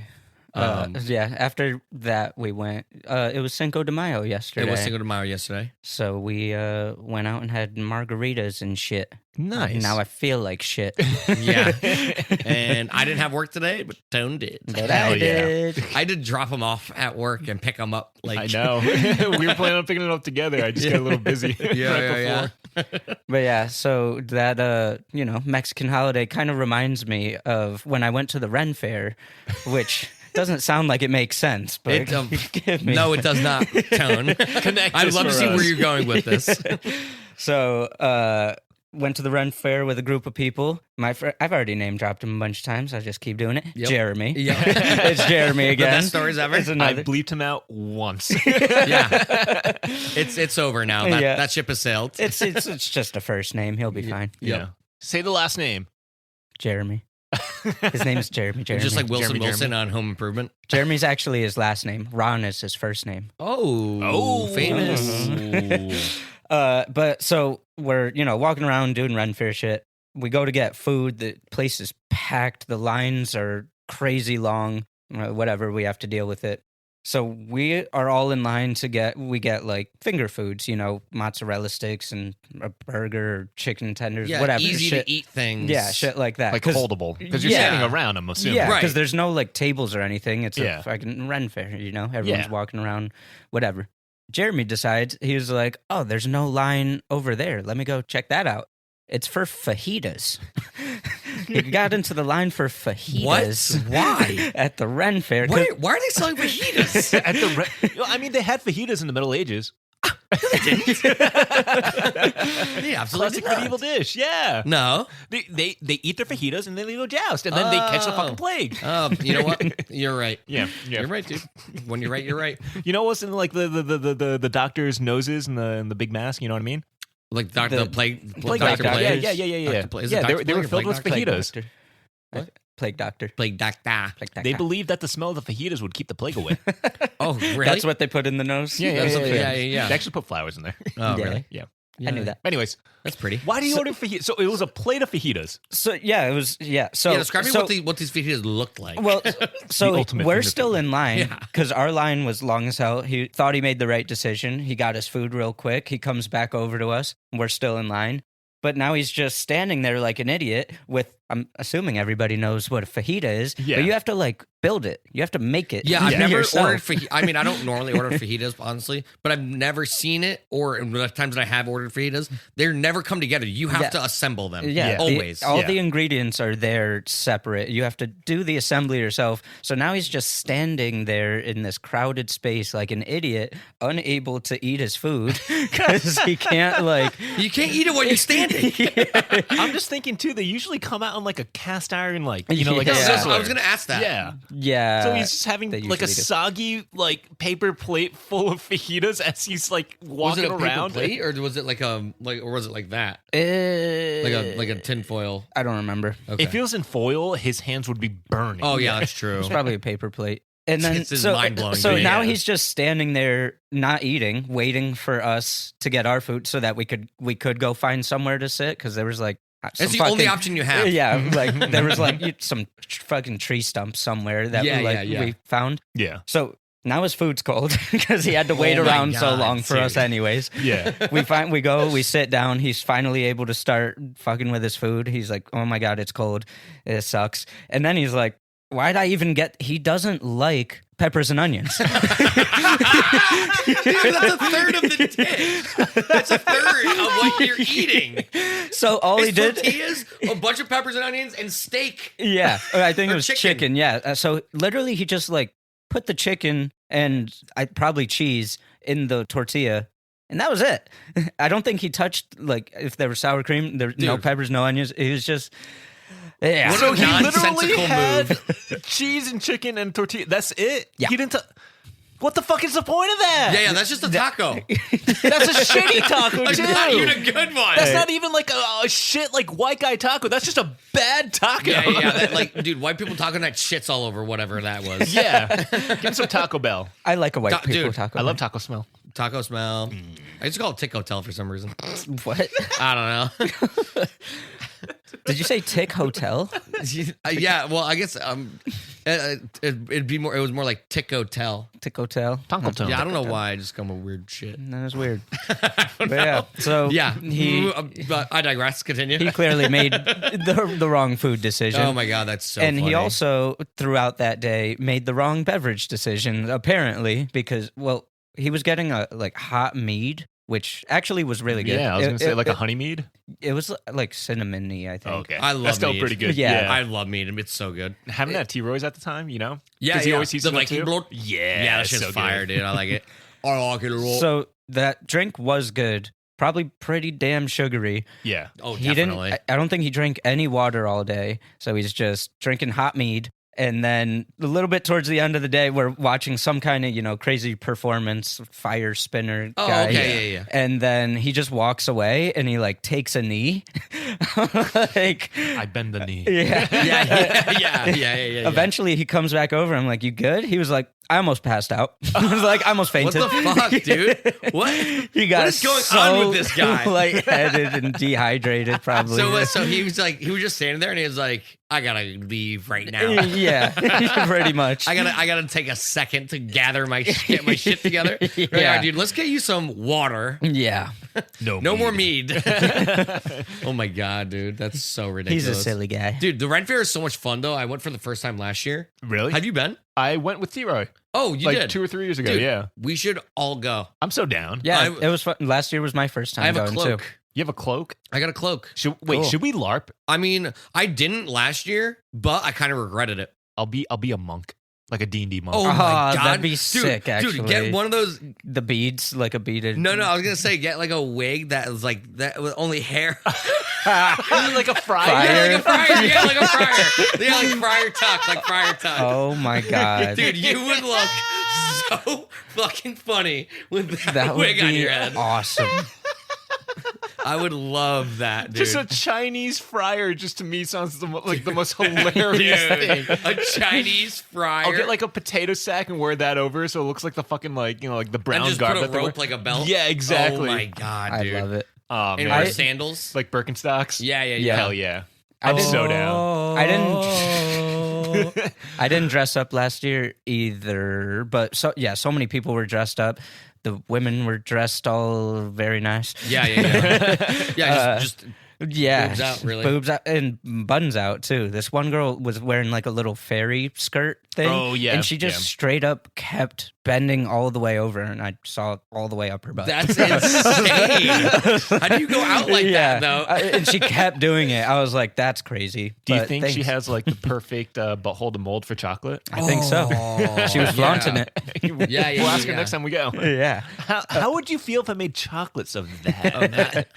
Um,
Yeah, after that we went. It was Cinco de Mayo yesterday.
It was Cinco de Mayo yesterday.
So we went out and had margaritas and shit.
Nice.
Now I feel like shit.
Yeah. And I didn't have work today, but Tone did.
But
Hell
I
yeah.
did.
I did drop him off at work and pick him up. Like
I know. We were planning on picking it up together. I just got a little busy.
Yeah.
But yeah, so that Mexican holiday kind of reminds me of when I went to the Ren Fair, which doesn't sound like it makes sense, but
It,
give me.
no, it does not. Tone.
Connect
I'd
this
love to
for
see
us.
where you're going with this.
So went to the Ren Fair with a group of people. I've already name dropped him a bunch of times. I'll just keep doing it.
Yep.
Jeremy.
Yeah.
It's Jeremy
The
again.
best stories ever.
It's
I
another.
bleeped him out once.
Yeah. It's over now.
Yeah.
That ship has sailed.
It's just a first name. He'll be fine.
Yeah. Say the last name.
Jeremy. His name is Jeremy. Jeremy.
Just like Wilson
Jeremy.
Wilson on Home Improvement.
Jeremy's actually his last name. Ron is his first name.
Oh, famous.
But so we're walking around doing Ren Fair shit. We go to get food. The place is packed. The lines are crazy long. Whatever, we have to deal with it. So we are all in line to get like finger foods, mozzarella sticks and a burger, or chicken tenders,
Yeah,
whatever.
easy
shit.
to eat things.
Yeah, shit like that.
Like
'Cause-
holdable. Because you're
Yeah.
standing around, I'm assuming.
Yeah,
Right.
because there's no like tables or anything. It's
Yeah.
a fucking Ren Fair, Everyone's
Yeah.
walking around, whatever. Jeremy decides, he was like, oh, there's no line over there. Let me go check that out. It's for fajitas. He got into the line for fajitas.
What? Why?
At the Ren Fair. 'cause-
Why are they selling fajitas?
At the I mean, they had fajitas in the Middle Ages.
Yeah, absolutely
Classic
not.
medieval dish. Yeah.
No.
They eat their fajitas and then they go joust and then they catch the
Oh.
fucking plague.
You know what? You're right.
Yeah.
You're right, dude. When you're right, you're right.
You know what's in like the doctor's noses and the big mask? You know what I mean?
Like the plague
Plague
Dr.
doctor.
Plague.
Yeah.
Dr. Plague. Is it
Yeah,
Dr.
they were
Plague or
filled with
Plague
fajitas.
Doctor.
What?
Plague doctor.
Plague doctor.
Plague doctor.
They believed that the smell of the fajitas would keep the plague away.
Oh, really?
That's what they put in the nose?
yeah.
They actually put flowers in there.
Oh,
Yeah.
really?
Yeah.
I knew that.
Anyways,
That's pretty.
why do you order fajitas? So it was a plate of fajitas.
So, yeah, it was, yeah. So,
Yeah, describe me
so,
what these fajitas looked like.
Well, so
ultimate
we're
finger
still
food.
in line
Yeah.
because our line was long as hell. He thought he made the right decision. He got his food real quick. He comes back over to us. We're still in line. But now he's just standing there like an idiot with, I'm assuming everybody knows what a fajita is.
Yeah.
But you have to like build it. You have to make it.
Yeah, I've never
yourself.
ordered fajitas. I mean, I don't normally order fajitas, honestly, but I've never seen it, or in the times that I have ordered fajitas, they're never come together. You have
Yeah.
to assemble them.
Yeah,
always.
all
Yeah.
the ingredients are there separate. You have to do the assembly yourself. So now he's just standing there in this crowded space like an idiot, unable to eat his food because he can't like.
You can't eat it while you're standing.
I'm just thinking too. They usually come out on like a cast iron, like like
Yeah.
a
Yeah.
sizzler.
I was going to ask that.
Yeah.
Yeah.
So he's just having
they
like a
usually do.
soggy like paper plate full of fajitas as he's like
Was
walking
it a
around.
paper plate, or was it or was it like that, like a tinfoil?
I don't remember.
Okay.
If it was in foil, his hands would be burning.
Oh yeah, that's true.
It's probably a paper plate. And then
It's just
so,
mind-blowing
so
to me,
now
yeah.
he's just standing there not eating, waiting for us to get our food so that we could go find somewhere to sit because there was like
It's the only option you have.
Yeah, like there was like some fucking tree stump somewhere that
Yeah.
we found.
Yeah.
So Now his food's cold because he had to wait
Oh my
around so
God,
long for us
seriously.
anyways.
Yeah.
We sit down. He's finally able to start fucking with his food. He's like, oh my God, it's cold. It sucks. And then he's like, why'd I even he doesn't like peppers and onions.
Dude, that's a third of the dish. That's a third of what you're eating.
So all he
It's
did,
tortillas, a bunch of peppers and onions, and steak.
yeah, I think
Or
it was
chicken.
chicken. Yeah. So literally, he just like put the chicken and probably cheese in the tortilla, and that was it. I don't think he touched like if there was sour cream, there no
Dude.
peppers, no onions. It was just. Yeah.
What
So
a
he literally
nonsensical
had
move.
cheese and chicken and tortilla. That's it.
Yeah.
He didn't. What the fuck is the point of that?
Yeah, that's just a taco.
That's a shitty taco
Like,
too.
not even a good one.
That's not even like a shit like white guy taco. That's just a bad taco.
Yeah. That, like, dude, white people taco night shits all over whatever that was.
Yeah. Give me some Taco Bell.
I like a white people
Dude,
taco.
I love taco smell.
Taco smell. I used to call it Tick Hotel for some reason.
What?
I don't know.
Did you say Tick Hotel?
Yeah, well, I guess it'd be more. It was more like Tick Hotel.
Tick Hotel.
Taco Tone.
Yeah, I don't know why. I just come with weird shit.
That was weird. But yeah. So
Yeah,
he
but I digress. Continue.
he clearly made the wrong food decision.
Oh my god, that's so.
and
funny.
he also throughout that day made the wrong beverage decision apparently because he was getting a like hot mead, which actually was really good.
Yeah, I was gonna say like a honey mead.
It was like cinnamony, I think.
Oh, okay,
I love
that's still
mead.
pretty good.
Yeah.
I love meat. It's so good.
Having that T Roy's at the time, you know.
Yeah,
'Cause he
yeah.
always heats
The
it up
Viking
too.
blood.
Yeah,
Yeah, that's
it's
just
so
fire,
good.
dude. I like it. I like it a lot.
So that drink was good. Probably pretty damn sugary.
Yeah.
Oh,
He
definitely.
didn't. I don't think he drank any water all day. So he's just drinking hot mead. And then a little bit towards the end of the day, we're watching some kind of, crazy performance, fire spinner
Oh,
guy.
okay, yeah.
And then he just walks away and he like takes a knee. Like,
I bend the knee.
yeah.
Yeah.
Eventually he comes back over. I'm like, you good? He was like, I almost passed out. I was like, I almost
What
fainted.
the fuck, dude? What?
He got
What is going
so
on with this guy?
lightheaded and dehydrated, probably.
So he was just standing there and he was like, I gotta leave right now.
Yeah, pretty much.
I gotta take a second to gather get my shit together.
Yeah.
All right, dude, let's get you some water.
Yeah,
No
More mead. Oh my god, dude, that's so ridiculous.
he's a silly guy.
Dude, the Ren Fair is so much fun though. I went for the first time last year.
Really?
Have you been?
I went with T Roy
Oh, you
like
did
2 or 3 years ago.
Dude,
Yeah.
we should all go.
I'm so down.
Yeah,
I-
it was fun. Last year was my first time
I have a
going
cloak.
too.
You have a cloak?
I got a cloak.
Should
Cool.
we LARP?
I mean, I didn't last year, but I kind of regretted it.
I'll be a monk, like a D&D monk.
Oh my
Oh,
god,
that'd be
dude,
sick,
Dude, get
actually.
one of those.
The beads, like a beaded.
No, I was gonna say get like a wig that was like that with only hair.
like a fryer.
Fire.
Yeah, like a fryer. Yeah, like a fryer. Yeah, like Friar Tuck, like Friar Tuck.
Oh my god,
Dude, you would look so fucking funny with that,
that would
wig on
be
your head.
awesome.
I would love that, dude.
Just a Chinese fryer, just to me sounds like the most hilarious thing.
Dude, a Chinese fryer.
I'll get like a potato sack and wear that over, so it looks like the fucking like the brown
and just
garb
put a
that they wear.
rope like a belt.
Yeah, exactly.
Oh my god,
I
dude.
love it.
Oh
And
man,
wear sandals.
like Birkenstocks.
Yeah.
Hell yeah.
I
I'm
didn't-
so down.
I didn't. I didn't dress up last year either, but so many people were dressed up. The women were dressed all very nice.
Yeah. Yeah, just
Yeah,
Boobs out, really.
boobs out and buns out too. This one girl was wearing like a little fairy skirt thing.
Oh, yeah,
and she just
yeah.
straight up kept bending all the way over, and I saw all the way up her butt.
that's insane. How do you go out like that though?
And she kept doing it. I was like, "That's crazy."
Do you
But
think she
thanks.
has like the perfect butthole to mold for chocolate?
I think so. She was flaunting it.
Yeah,
We'll ask her
yeah.
next time we go.
Yeah.
How would you feel if I made chocolates of that?
Of that.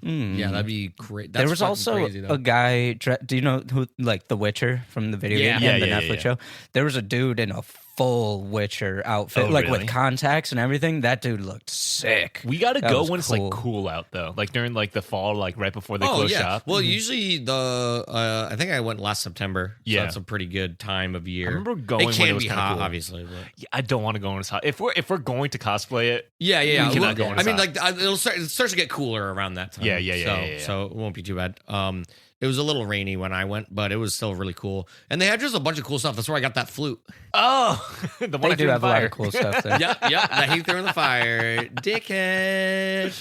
Yeah, that'd be great. That's
There was
fucking
also
crazy, though.
a guy. Do you know who, like The Witcher from the video
Yeah.
game, the
Yeah,
Netflix
yeah.
show? There was a dude in a full Witcher outfit,
Oh,
like
really?
with contacts and everything. That dude looked sick.
We gotta
That
go
was
when it's
cool.
like cool out though, like during like the fall, like right before they
Oh
close
yeah.
shop.
Well, usually I think I went last September.
Yeah.
so it's a pretty good time of year.
I remember going
It
when
can
it was
be
kinda
hot,
cool.
obviously. But.
Yeah, I don't want to go when it's hot. If we're going to cosplay it,
Yeah.
We cannot go when
I
it's
mean,
hot.
like it starts to get cooler around that time.
Yeah.
So it won't be too bad. It was a little rainy when I went, but it was still really cool. And they had just a bunch of cool stuff. That's where I got that flute.
Oh, the one
They
I
do
threw in
have
the
a lot
fire.
of cool stuff there.
Yep, that he threw in the fire. Dickhead.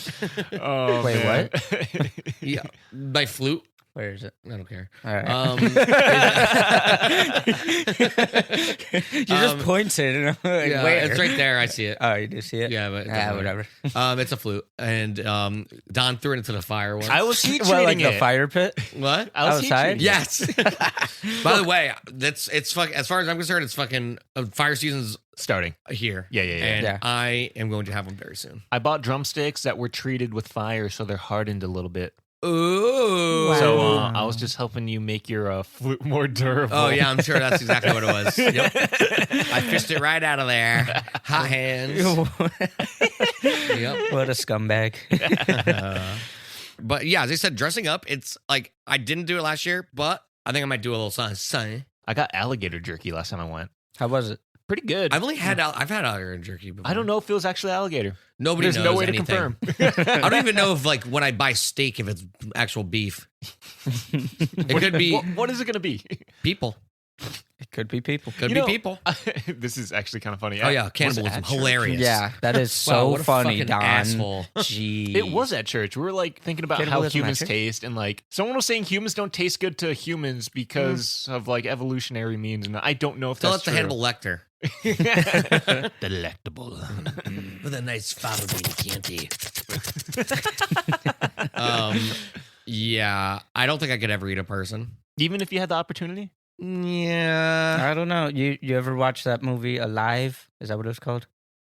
Oh,
Wait,
man.
what?
Yeah, my flute.
Where is it?
I don't care.
All right. You just pointed. And I'm like,
Yeah,
where?
it's right there. I see it.
Oh, you do see it?
Yeah, but it doesn't
whatever.
matter. It's a flute, and Don threw it into the fire once.
I was heat
Well, like
treating
the
it.
fire pit?
What?
I was heat
outside?
treating it.
Yes. By the way, it's fuck. As far as I'm concerned, it's fucking fire season's
Starting.
here.
Yeah.
And
Yeah.
I am going to have them very soon.
I bought drumsticks that were treated with fire, so they're hardened a little bit.
Ooh.
Wow.
So I was just helping you make your flute more durable.
Oh yeah, I'm sure that's exactly what it was. Yep. I fished it right out of there. Hot hands. Yep.
What a scumbag.
But yeah, as I said, dressing up, it's like I didn't do it last year, but I think I might do a little something.
I got alligator jerky last time I went.
How was it?
Pretty good.
I've had alligator jerky before.
I don't know if it was actually alligator.
Nobody
There's
knows
no way
anything.
to confirm.
I don't even know if like when I buy steak if it's actual beef. It could be
What is it going to be?
people.
It could be people.
Could
You
be
know,
people.
This is actually kind of funny.
Oh yeah,
Was it
cannibalism,
at church?
hilarious.
Yeah, that is
Wow,
so
what a
funny,
fucking
Don.
asshole.
Jeez.
It was at church. We were like thinking about how
Cannibalism at
humans
church?
taste, and like someone was saying humans don't taste good to humans because of like evolutionary means, and I don't know if
Tell
that's
that to Hannibal Lecter.
Delectable.
With a nice fava bean candy. Yeah, I don't think I could ever eat a person.
Even if you had the opportunity.
Yeah.
I don't know. You ever watch that movie Alive? Is that what it's called?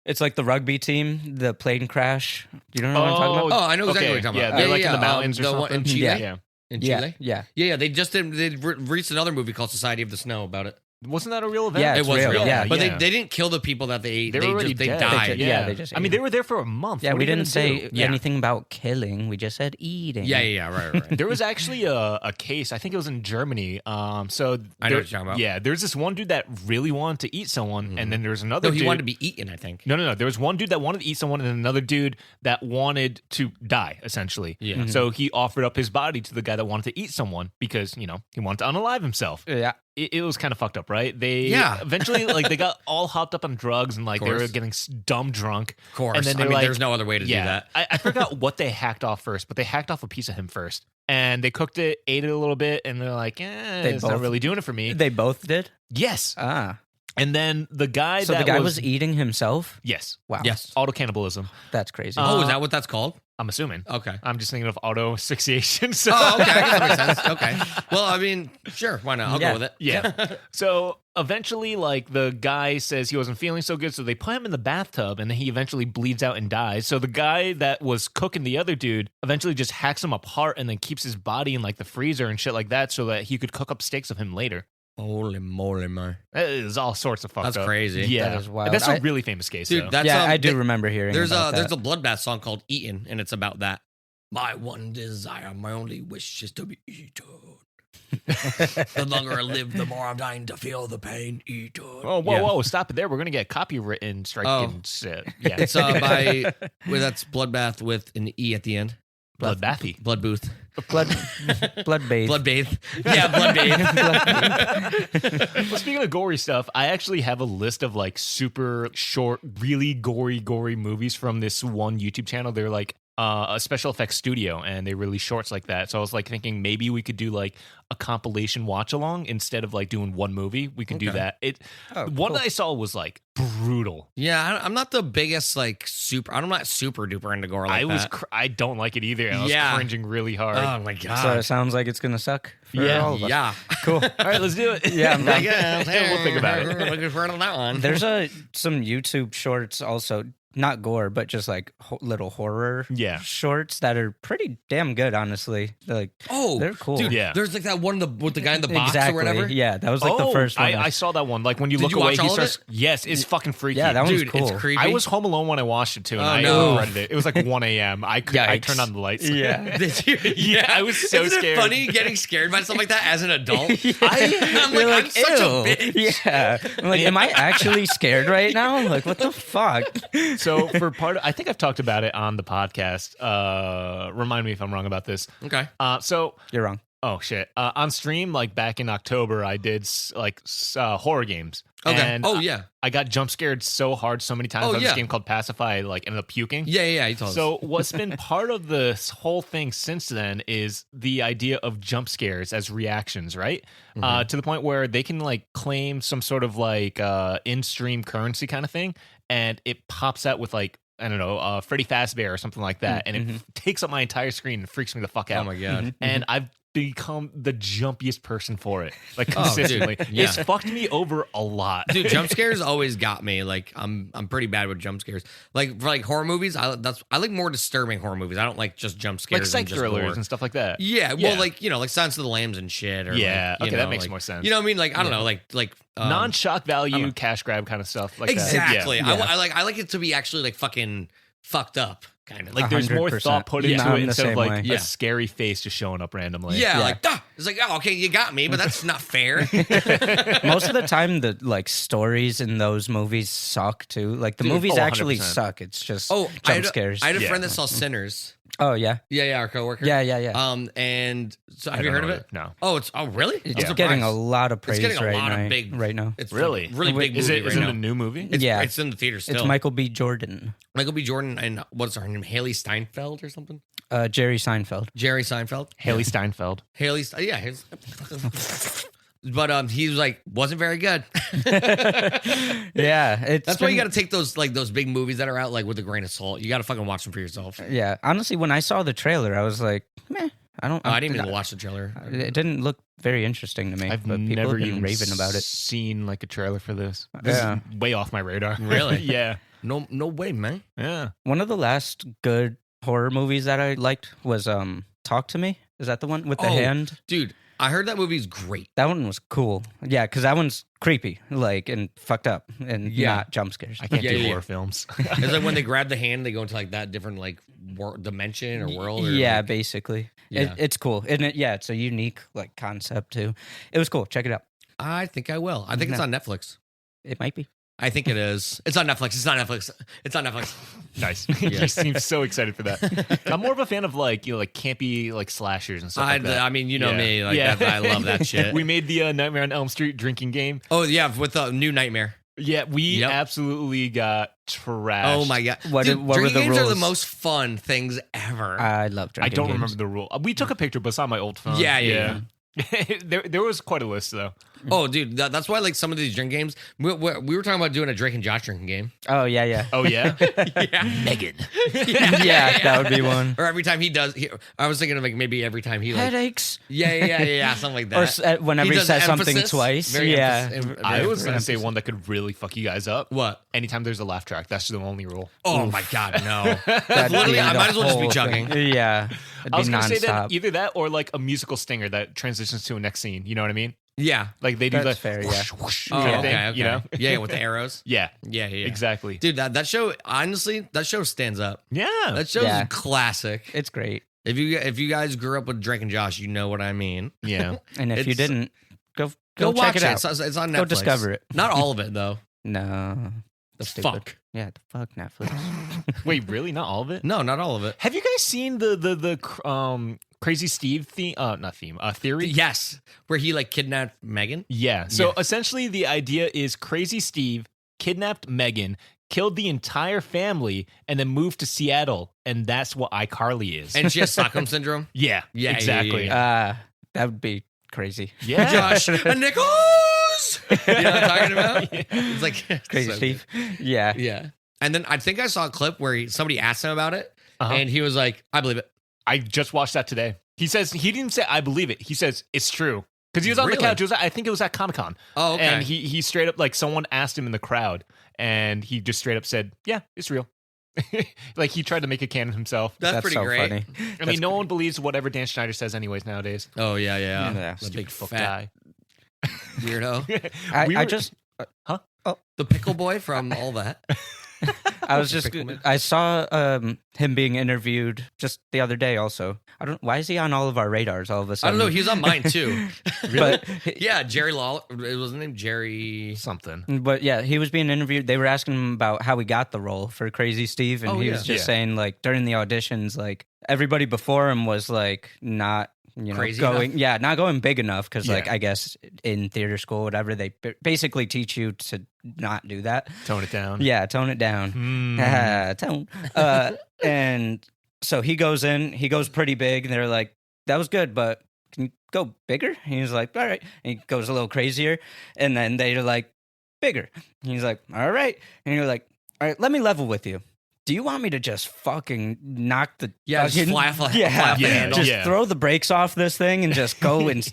It's like the rugby team, the plane crash. You don't know what I'm talking about?
Oh, I know exactly what you're talking
Yeah,
about.
they're like in the mountains or
the one
something.
in Chile.
Yeah.
In
Yeah,
Chile.
yeah.
Yeah, they just did. They released another movie called Society of the Snow about it.
Wasn't that a real event?
Yeah,
It
it's
was
real.
real.
Yeah,
but
yeah.
they didn't kill the people that they ate.
They were already
they
dead.
died.
Yeah, they just
I mean,
ate
they were there for a month.
Yeah,
What
we
are you
didn't
gonna
say
do?
anything about killing. We just said eating.
Yeah, right.
There was actually a case. I think it was in Germany. So
I know what you're talking about.
Yeah, there's this one dude that really wanted to eat someone, and then there's another.
No, he
dude,
wanted to be eaten, I think.
No. There was one dude that wanted to eat someone, and another dude that wanted to die. Essentially,
Yeah. Mhm.
So he offered up his body to the guy that wanted to eat someone because he wanted to unalive himself.
Yeah.
It was kind of fucked up, right? They
Yeah.
eventually like they got all hopped up on drugs and like they were
course.
getting dumb drunk.
Of course.
And then
I
they're
mean,
like,
there's no other way to do that.
I forgot what they hacked off first, but they hacked off a piece of him first. And they cooked it, ate it a little bit, and they're like, it's not
both-
really doing it for me.
They both did?
Yes.
Ah.
And then the guy
So
that
the guy was eating himself?
Yes.
Wow.
Yes.
Auto cannibalism.
That's crazy.
Oh, is that what that's called?
I'm assuming.
Okay.
I'm just thinking of auto asphyxiation. So.
Oh, okay. I guess that makes sense. Okay. Well, I mean, sure. Why not? I'll
Yeah.
go with it.
Yeah. So eventually, like, the guy says he wasn't feeling so good, so they put him in the bathtub, and then he eventually bleeds out and dies. So the guy that was cooking the other dude eventually just hacks him apart and then keeps his body in, like, the freezer and shit like that so that he could cook up steaks of him later.
Holy moly, man.
It is all sorts of fucked
That's
up.
crazy.
Yeah.
That is wild.
That's a
I-
really famous case,
Dude,
though.
that's
yeah, I do
they-
remember hearing
There's
about
there's
that.
a bloodbath song called Eaten, and it's about that. My one desire, my only wish is to be eaten. The longer I live, the more I'm dying to feel the pain. Eaten.
Oh, whoa, stop it there. We're going to get copywritten strike and shit. Yeah.
It's that's bloodbath with an E at the end.
Bloodbathy.
Blood booth.
Blood bathe.
Blood bathe. Yeah, blood bathe.
Well, speaking of gory stuff, I actually have a list of like super short, really gory movies from this one YouTube channel. They're like a special effects studio, and they release shorts like that. So I was like thinking maybe we could do like a compilation watch along instead of like doing one movie. We could do
Okay.
that. One
cool.
that I saw was like brutal.
Yeah, I'm not the biggest I'm not super duper into gore like that.
I don't like it either. And I was
Yeah.
cringing really hard.
Oh my
So
god.
it sounds like it's gonna suck. For
Yeah.
all of us.
Yeah.
Cool.
All right, let's do it.
Yeah, I'm down.
We'll think about it.
Looking forward to that one.
There's some YouTube shorts also, not gore, but just like little horror
Yeah.
shorts that are pretty damn good, honestly. They're cool.
dude.
Yeah.
There's like that one with the guy in the box
exactly.
or whatever.
Yeah, that was like the first one.
I saw that one. Like when you
Did
look
you
away,
watch
he
all of
starts.
it?
Yes, it's fucking freaky.
Yeah, that one's
Dude,
cool.
it's creepy.
I was home alone when I watched it too, and
Oh,
I
no.
regretted it. It was like 1 a.m. I
Yikes.
turned on the lights.
Yeah.
Did you?
Yeah, I was so
Isn't
scared.
It funny getting scared by stuff like that as an adult. I'm
You're
like, I'm such a
"Ew."
bitch.
Yeah. I'm like, am I actually scared right now? Like, what the fuck?
So for I think I've talked about it on the podcast. Remind me if I'm wrong about this.
Okay.
So
You're wrong.
Oh shit! On stream, like back in October, I did horror games.
Okay.
And
Yeah.
I got jump scared so hard so many times on this game called Pacify. I ended up puking.
Yeah. You told us.
So what's been part of this whole thing since then is the idea of jump scares as reactions, right? To the point where they can claim some sort of in-stream currency kind of thing, and it pops out with I don't know, Freddy Fazbear or something like that, and it takes up my entire screen and freaks me the fuck out.
Oh my god!
And I've become the jumpiest person for it, consistently.
Dude, yeah.
It's fucked me over a lot,
dude. Jump scares always got me. I'm pretty bad with jump scares. For horror movies, I like more disturbing horror movies. I don't like just jump scares,
like psych
and just
thrillers
gore.
and stuff like that.
Yeah, well, Silence of the Lambs and shit. Or
okay, that makes more sense.
You know what I mean? I don't know,
non-shock value, cash grab kind of stuff.
Exactly.
That.
Yeah. I like it to be actually fucking fucked up. Kind of
there's more
100%.
thought put into it instead of
way.
a scary face just showing up randomly.
It's okay, you got me, but that's not fair.
Most of the time, the stories in those movies suck too. The movies actually
100%.
suck. It's just
I
scares.
had a friend that saw Sinners.
Oh yeah,
our coworker.
Yeah.
And so have you heard of it?
No.
Oh, really?
It's getting a lot of praise
It's getting a
right
lot
now.
of big
right now.
It's
really
big
is
movie
it
right
is it
now.
a new movie?
It's in the theater still.
It's Michael B. Jordan.
Michael B. Jordan and what's her name? Haley Steinfeld or something?
Jerry Seinfeld.
Jerry Seinfeld.
Haley Steinfeld.
But he was wasn't very good.
Yeah,
That's why you got to take those big movies that are out with a grain of salt. You got to fucking watch them for yourself.
Yeah, honestly, when I saw the trailer, I was like, meh.
I didn't even watch the trailer.
It didn't look very interesting to me.
I've
but people
never
have been
even
raving about it.
seen a trailer for this. This is way off my radar.
Really?
Yeah.
No way, man.
Yeah.
One of the last good horror movies that I liked was Talk to Me. Is that the one with the hand?
Dude, I heard that movie's great.
That one was cool. Yeah, because that one's creepy, and fucked up, and not jump scares.
I can't do horror films.
It's when they grab the hand, they go into that different dimension or world. Or,
yeah, basically.
Yeah.
It's cool. And it's a unique concept too. It was cool. Check it out.
I think I will. I think it's on Netflix.
It might be.
I think it is. It's on Netflix. It's on Netflix. It's on Netflix.
Nice. You seem so excited for that. I'm more of a fan of campy slashers and stuff like that.
I mean, you know me. I love that shit.
We made the Nightmare on Elm Street drinking game.
Oh yeah, with the new Nightmare.
Yeah, we absolutely got trashed.
Oh my god!
What were
drinking
the
games
rules?
are the most fun things ever.
I love drinking
I don't
games.
remember the rule. We took a picture, but it's on my old phone.
Yeah.
there was quite a list though.
Oh, dude, that's why some of these drink games. We were talking about doing a Drake and Josh drinking game.
Oh yeah.
Oh yeah.
Yeah,
Megan.
Yeah, that would be one.
Or every time he does, I was thinking of maybe every time he
Headaches.
Yeah, something like that.
Or whenever he
does
says something
emphasis,
twice.
very
Yeah.
I was gonna say one that could really fuck you guys up.
What?
Anytime there's a laugh track, that's the only rule.
Oh my god, no!
That'd
Literally,
be
I
the
might as well just be
whole
chugging.
thing. Yeah. It'd
I was
be
gonna say that
nonstop.
either that or a musical stinger that transitions to a next scene. You know what I me?
Yeah.
They do
That's
the
fair,
whoosh,
yeah.
whoosh
Oh,
kind of
okay,
thing,
okay.
you know?
Yeah, with the arrows.
Yeah.
Yeah.
Exactly.
Dude, that show, honestly, that show stands up.
Yeah.
That show's
Yeah.
classic.
It's great.
If you guys grew up with Drake and Josh, you know what I mean.
Yeah.
And if you
It's-
didn't, go
Go
check
watch
it out.
It's on Netflix.
Go discover it.
Not all of it though.
No.
The
Stupid.
fuck.
Yeah, the fuck Netflix.
Wait, really? Not all of it?
No, not all of it.
Have you guys seen the Crazy Steve theory?
Yes, where he kidnapped Megan.
Yeah. So
Yeah.
essentially, the idea is Crazy Steve kidnapped Megan, killed the entire family, and then moved to Seattle, and that's what iCarly is.
And she has Stockholm syndrome.
yeah,
Yeah,
exactly.
yeah.
That would be crazy.
Yeah.
Josh and Nichols. You know what I'm talking about? It's
Crazy
so
Steve. Yeah.
good. Yeah. And then I think I saw a clip where somebody asked him about it,
Uh-huh.
and he was like, "I believe it."
I just watched that today. He says he didn't say I believe it. He says it's true because he was on
Really?
the couch. I think it was at Comic-Con.
Oh, okay.
And he straight up someone asked him in the crowd, and he just straight up said, "Yeah, it's real." He tried to make a canon himself.
That's pretty
so
great.
funny.
I mean, no one believes whatever Dan Schneider says, anyways, nowadays.
Oh yeah.
Yeah.
The
Stupid
big
fuck
fat
guy.
weirdo.
I just
The pickle boy from all that.
I was just
Pickleman.
I saw him being interviewed just the other day also. Why is he on all of our radars all of a
I
sudden?
don't know. He's on mine too.
But
Yeah, Jerry Lawler. It was his name Jerry.
Something.
But yeah, he was being interviewed. They were asking him about how he got the role for Crazy Steve, and
Oh,
he
yeah.
was just
Yeah.
saying during the auditions, everybody before him was like not
Crazy
going not going big enough because like
Yeah.
I guess in theater school whatever they basically teach you to not do that.
Tone it down.
Yeah, tone it down. Tone. And so he goes pretty big, and they're like, that was good, but can you go bigger? And he's like, all right. And he goes a little crazier, and then they're like, bigger. And he's like, all right. And you're like, all right, let me level with you. Do you want me to just fucking knock the
just
fucking,
fly off the
yeah,
handle.
just throw the brakes off this thing and just go and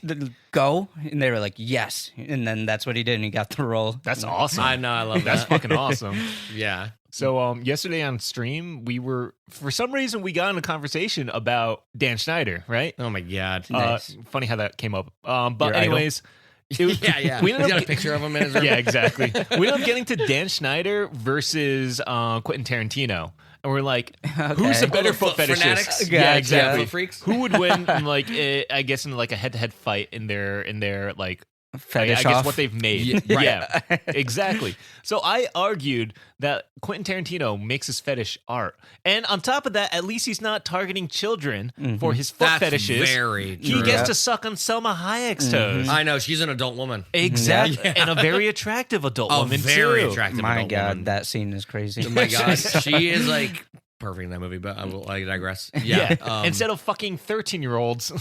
go? And they were like, yes. And then that's what he did, and he got the role.
That's awesome.
I know, I love
That's
that.
fucking awesome.
Yeah.
So yesterday on stream, we were, for some reason, we got in a conversation about Dan Schneider, right?
Oh my God.
Nice.
Funny how that came up. But
Your idol.
anyways, it was,
Yeah.
we
He's
ended
got
up
a picture of him in his room.
yeah, exactly. We ended up getting to Dan Schneider versus Quentin Tarantino. And we're like, who's a
Okay.
better
Oh, the
foot
foot
fetishist?
fanatics?
Yeah,
Gotcha.
exactly.
Foot freaks?
Who would win? In like, I guess in like a head-to-head fight in their like. I
Fetish
guess
off.
what they've made.
Yeah, right.
Yeah, exactly. So I argued that Quentin Tarantino makes his fetish art. And on top of that, at least he's not targeting children for his foot
That's
fetishes.
very
He
true.
gets
Yeah.
to suck on Selma Hayek's toes.
I know. She's an adult woman.
Exactly.
Yeah.
And a very attractive adult
A
woman,
very
too.
attractive
My
adult
God,
woman.
that scene is crazy.
Oh my God. She is like perfect in that movie, but I digress. Yeah.
Instead of fucking 13-year-olds.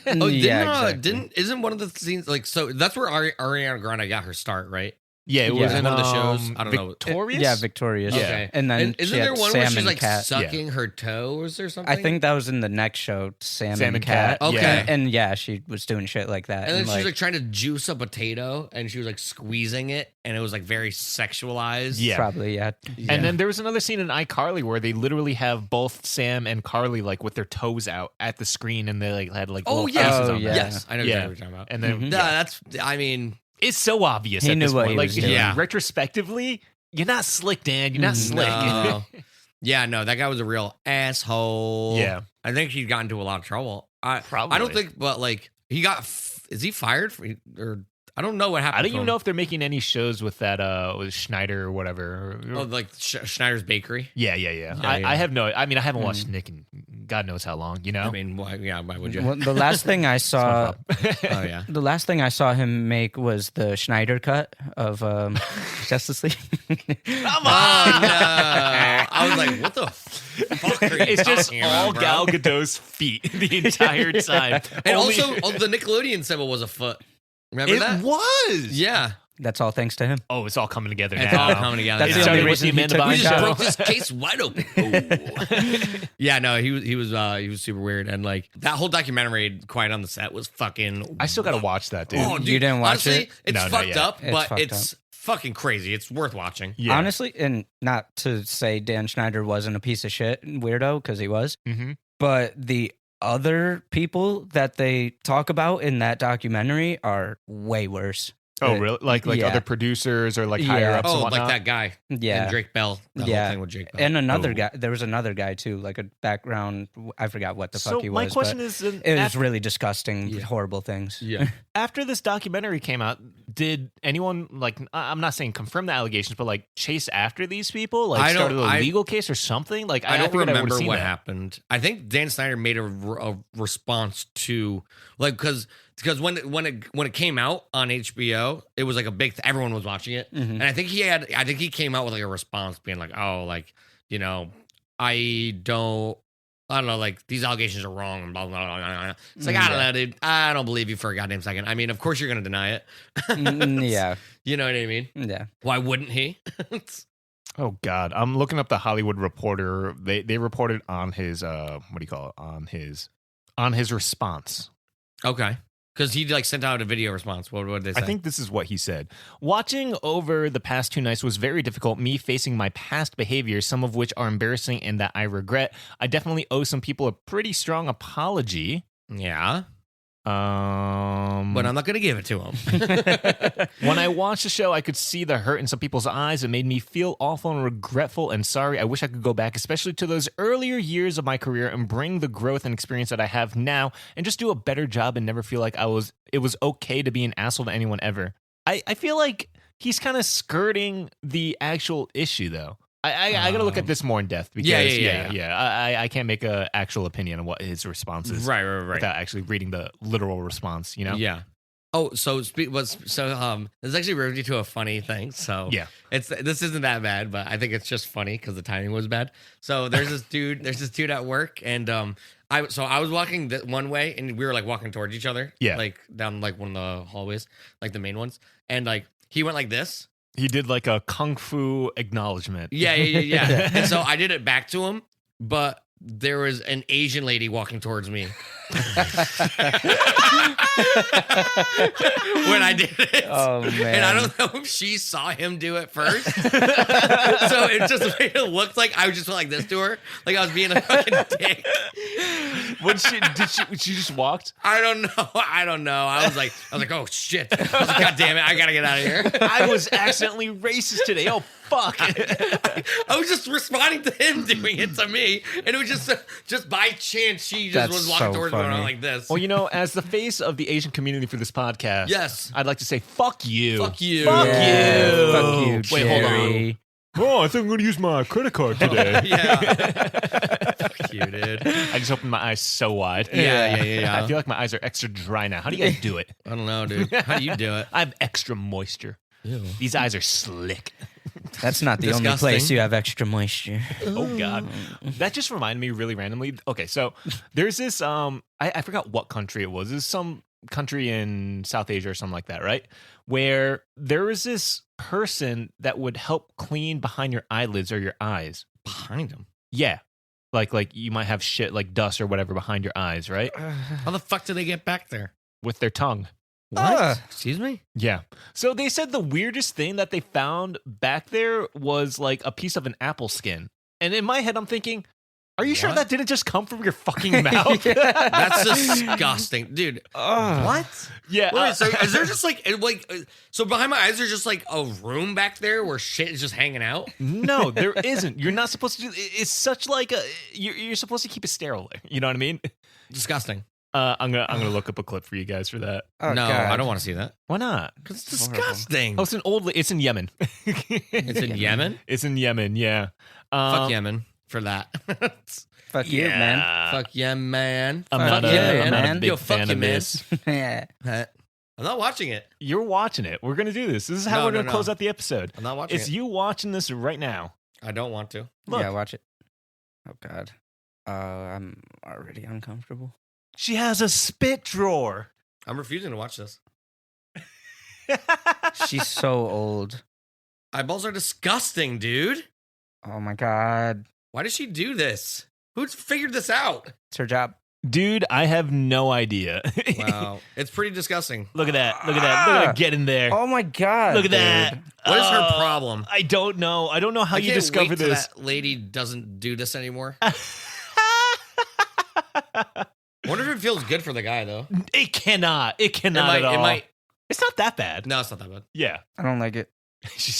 Isn't one of the scenes like, so that's where Ariana Grande got her start, right?
Yeah, it was
Yeah.
in
One of the shows. I don't know.
Victorious?
Yeah, Victorious.
Yeah.
Okay.
And then
And
she
isn't
had
there one
Sam
where she's
and
like
Cat.
sucking her toes or something?
I think that was in the next show, Sam,
Sam
and
and
Cat.
Cat.
Okay.
Yeah.
And yeah, she was doing shit like that.
And then she was like trying to juice a potato and she was like squeezing it and it was like very sexualized.
Yeah.
probably, yeah.
And then there was another scene in iCarly where they literally have both Sam and Carly like with their toes out at the screen, and they like had like
Oh,
little
yeah.
faces
Oh,
on
yeah.
them.
Yes. I know
Yeah.
exactly what you're talking about.
And then
Nah, that's, I mean,
it's so obvious
He
at
knew
this
what
point.
he
Like,
was doing.
Yeah.
retrospectively, you're not slick, Dan. You're not slick.
no. Yeah, no, that guy was a real asshole.
Yeah.
I think he got into a lot of trouble. I
Probably.
don't think, but like, he got, is he fired? Or I don't know what happened.
I don't
to
even
him.
know if they're making any shows with that with Schneider or whatever.
Oh, like Schneider's Bakery.
Yeah.
Yeah,
I
yeah.
have no. I mean, I haven't watched Nick in God knows how long. You know.
I mean, why would you?
Well, the last thing I saw,
Oh yeah.
the last thing I saw him make was the Schneider cut of Justice League.
Come
Oh no! I was like, what the fuck are you
It's just
talking about,
all
bro?
Gal Gadot's feet the entire time.
And
Only-
also, the Nickelodeon symbol was a foot. Remember
it
that?
was.
Yeah.
That's all thanks to him.
Oh, it's all coming together
It's
now.
all coming together.
That's
It
the only
started with
reason
the
he
Amanda
took
We
Bynes
my
just
job.
show.
broke this case wide open. Yeah, no, he was super weird, and like that whole documentary, Quiet on the Set, was fucking.
I still gotta watch that, dude.
Oh, dude,
You didn't watch
honestly,
it?
It's
No, not
fucked
yet.
up,
It's
but
fucked
it's fucking crazy. It's worth watching.
Yeah.
Honestly, and not to say Dan Schneider wasn't a piece of shit and weirdo, because he was,
Mm-hmm.
but the other people that they talk about in that documentary are way worse.
Oh, really? Like
Yeah.
other producers or like higher
Yeah.
ups and
Oh, like
whatnot?
that guy.
Yeah.
And Drake Bell. The whole
Yeah.
thing with Drake Bell.
And another
Oh.
guy, there was another guy too, like a background. I forgot what the
So
fuck he was.
my question
but
is,
it was really disgusting,
Yeah.
horrible things.
yeah.
after this documentary came out, did anyone like? I'm not saying confirm the allegations, but like chase after these people, like
I don't-
started a legal case or something? Like
I don't
figured would've
remember
seen
what
that.
happened. I think Dan Snyder made a response to like because when it came out on HBO, it was like a big. Everyone was watching it,
Mhm.
and I think he came out with like a response being like, oh, like I don't know, like these allegations are wrong and blah blah blah. blah. It's like I don't know, dude. I don't believe you for a goddamn second. I mean, of course you're gonna deny it.
Yeah,
You know what I mean?
yeah.
Why wouldn't he?
Oh God, I'm looking up the Hollywood Reporter. They reported on his what do you call it, on his response.
Okay. Because he like sent out a video response. What did they say?
I think this is what he said. Watching over the past 2 nights was very difficult. Me facing my past behaviors, some of which are embarrassing and that I regret. I definitely owe some people a pretty strong apology.
Yeah.
But
But I'm not gonna give it to him.
when I watched the show, I could see the hurt in some people's eyes. It made me feel awful and regretful and sorry. I wish I could go back, especially to those earlier years of my career, and bring the growth and experience that I have now and just do a better job and never feel like it was okay to be an asshole to anyone ever. I feel like he's kind of skirting the actual issue, though. I gotta look at this more in depth because I can't make a actual opinion on what his response is.
Right.
Without actually reading the literal response, you know?
Yeah. Oh, so this actually brings me to a funny thing. So
Yeah.
this isn't that bad, but I think it's just funny because the timing was bad. So there's this dude at work, and I was walking one way, and we were like walking towards each other, like down like one of the hallways, like the main ones, and like he went like this.
He did like a kung fu acknowledgement.
Yeah. And so I did it back to him, but there was an Asian lady walking towards me. When I did it.
Oh, man.
And I don't know if she saw him do it first. So it just made it look like I just went like this to her. Like I was being a fucking dick.
She just walked?
I don't know. I was like, oh shit. I was like, God damn it, I gotta get out of here.
I was accidentally racist today. Oh fuck.
I was just responding to him doing it to me. And it was just by chance she just was walking towards me and I went like this.
Well, you know, as the face of the Asian community for this podcast,
yes,
I'd like to say fuck you.
Fuck you.
Fuck you.
Fuck you,
Wait, hold on. Oh, I think I'm going to use my credit card today.
Fuck you, dude.
I just opened my eyes so wide.
Yeah.
I feel like my eyes are extra dry now. How do you guys do it?
I don't know, dude. How do you do it?
I have extra moisture. Ew. These eyes are slick.
That's not the only place you have extra moisture.
Oh God, that just reminded me really randomly. Okay, so there's this I forgot what country it was. It's some country in South Asia or something like that, right? Where there is this person that would help clean behind your eyelids or your eyes.
Behind them?
Yeah, like you might have shit like dust or whatever behind your eyes, right?
How the fuck did they get back there?
With their tongue.
What? Excuse me?
Yeah. So they said the weirdest thing that they found back there was like a piece of an apple skin. And in my head, I'm thinking, are you sure that didn't just come from your fucking mouth?
That's disgusting. Dude. What?
Yeah.
Wait, so is there just so behind my eyes, there's just like a room back there where shit is just hanging out?
No, there isn't. You're not supposed to do it's such like a you're supposed to keep it sterile. You know what I mean?
Disgusting.
I'm gonna look up a clip for you guys for that.
Oh,
no,
God.
I don't want to see that.
Why not?
Because it's disgusting.
Oh, it's in Yemen.
It's in Yemen?
It's in Yemen, yeah.
Fuck Yemen for that.
Fuck you, man.
Fuck yeah, man.
I'm
Fuck
not
yeah,
a
man.
big
Yo, fuck
fan
you,
of
man.
this.
Yeah.
I'm not watching it.
You're watching it. We're gonna do this. This is how
No,
we're gonna
no.
close out the episode.
I'm not watching
It's
it.
you watching this right now.
I don't want to.
Look.
Yeah, watch it. Oh, God. I'm already uncomfortable.
She has a spit drawer.
I'm refusing to watch this.
She's so old.
Eyeballs are disgusting, dude.
Oh, my God.
Why does she do this? Who's figured this out?
It's her job.
Dude, I have no idea.
Wow. It's pretty disgusting.
Look at that. Look at that. Look at her get in there.
Oh, my God.
Look at
dude.
that.
What is her problem?
I don't know. I don't know how
I
you
can't
discover
wait till
this.
that lady doesn't do this anymore. Wonder if it feels good for the guy, though.
It cannot. It cannot at all.
It might.
It's not that bad.
No, it's not that bad.
Yeah.
I don't like it.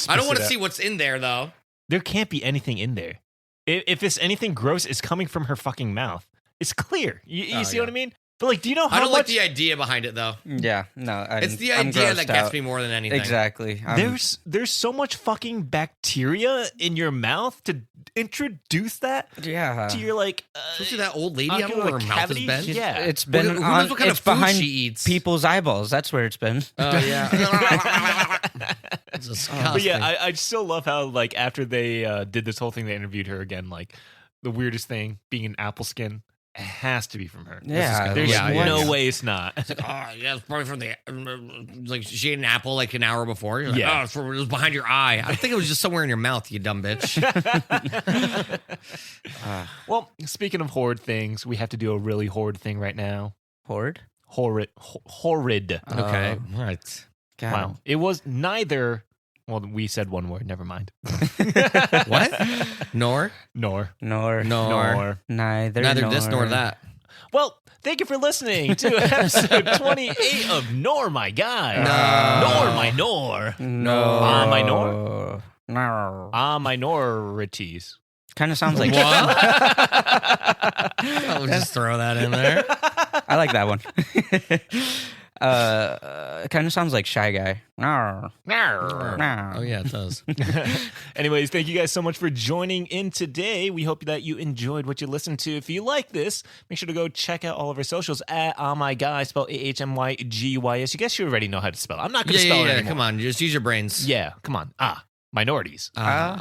I don't want to see what's in there, though.
There can't be anything in there. If it's anything gross, it's coming from her fucking mouth. It's clear. You see what I mean? But like, do you know how
I don't
much?
like the idea behind it, though.
Yeah, no.
It's the
I'm
idea
grossed
that gets
out.
me more than anything.
Exactly.
There's so much fucking bacteria in your mouth to introduce that
Yeah.
to your like.
Especially that old lady. I don't know
ocular
where her mouth has
cavity?
been.
Yeah.
It's been
Who knows
on.
what kind
It's
of food
behind
she eats?
people's eyeballs. That's where it's been.
Oh, yeah. It's disgusting.
But yeah, I still love how like after they did this whole thing, they interviewed her again. Like the weirdest thing being an apple skin. It has to be from her.
Yeah,
There's
yeah,
no
yeah.
way it's not.
Oh, yeah, it's probably from the like she ate an apple like an hour before. You're like,
Yeah.
it was behind your eye. I think it was just somewhere in your mouth, you dumb bitch.
Well, speaking of horrid things, we have to do a really horrid thing right now.
Horde.
Horrid.
Okay, right.
God.
Wow. It was neither. Well, we said one word. Never mind.
What? Nor?
Nor.
Nor. Neither.
Neither this nor that.
Well, thank you for listening to episode 28 of Nor My Guy.
No.
Nor My Nor.
No.
Minor.
No.
Minorities.
Kind of sounds like
What? I'll just throw that in there.
I like that one. It kind of sounds like Shy Guy.
Oh yeah, it does.
Anyways, thank you guys so much for joining in today. We hope that you enjoyed what you listened to. If you like this, make sure to go check out all of our socials at AhMyGuy, spelled AhMyGuys. You guess you already know how to spell it. I'm not going to spell it anymore.
Come on, just use your brains.
Yeah, come on. Minorities.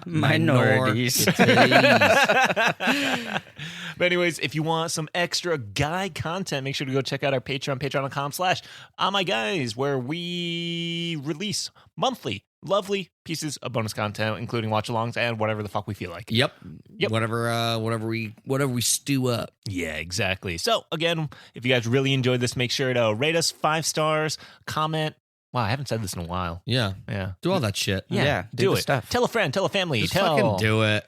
Minorities.
But anyways, if you want some extra guy content, make sure to go check out our Patreon, patreon.com/AhMyGuys, where we release monthly lovely pieces of bonus content, including watch-alongs and whatever the fuck we feel like.
Yep. Whatever we stew up.
Yeah, exactly. So again, if you guys really enjoyed this, make sure to rate us 5 stars, comment. Wow, I haven't said this in a while.
Yeah.
Do
all that shit.
Yeah,
do
the
it.
stuff.
Tell a friend, tell a family.
Just
tell
fucking do it.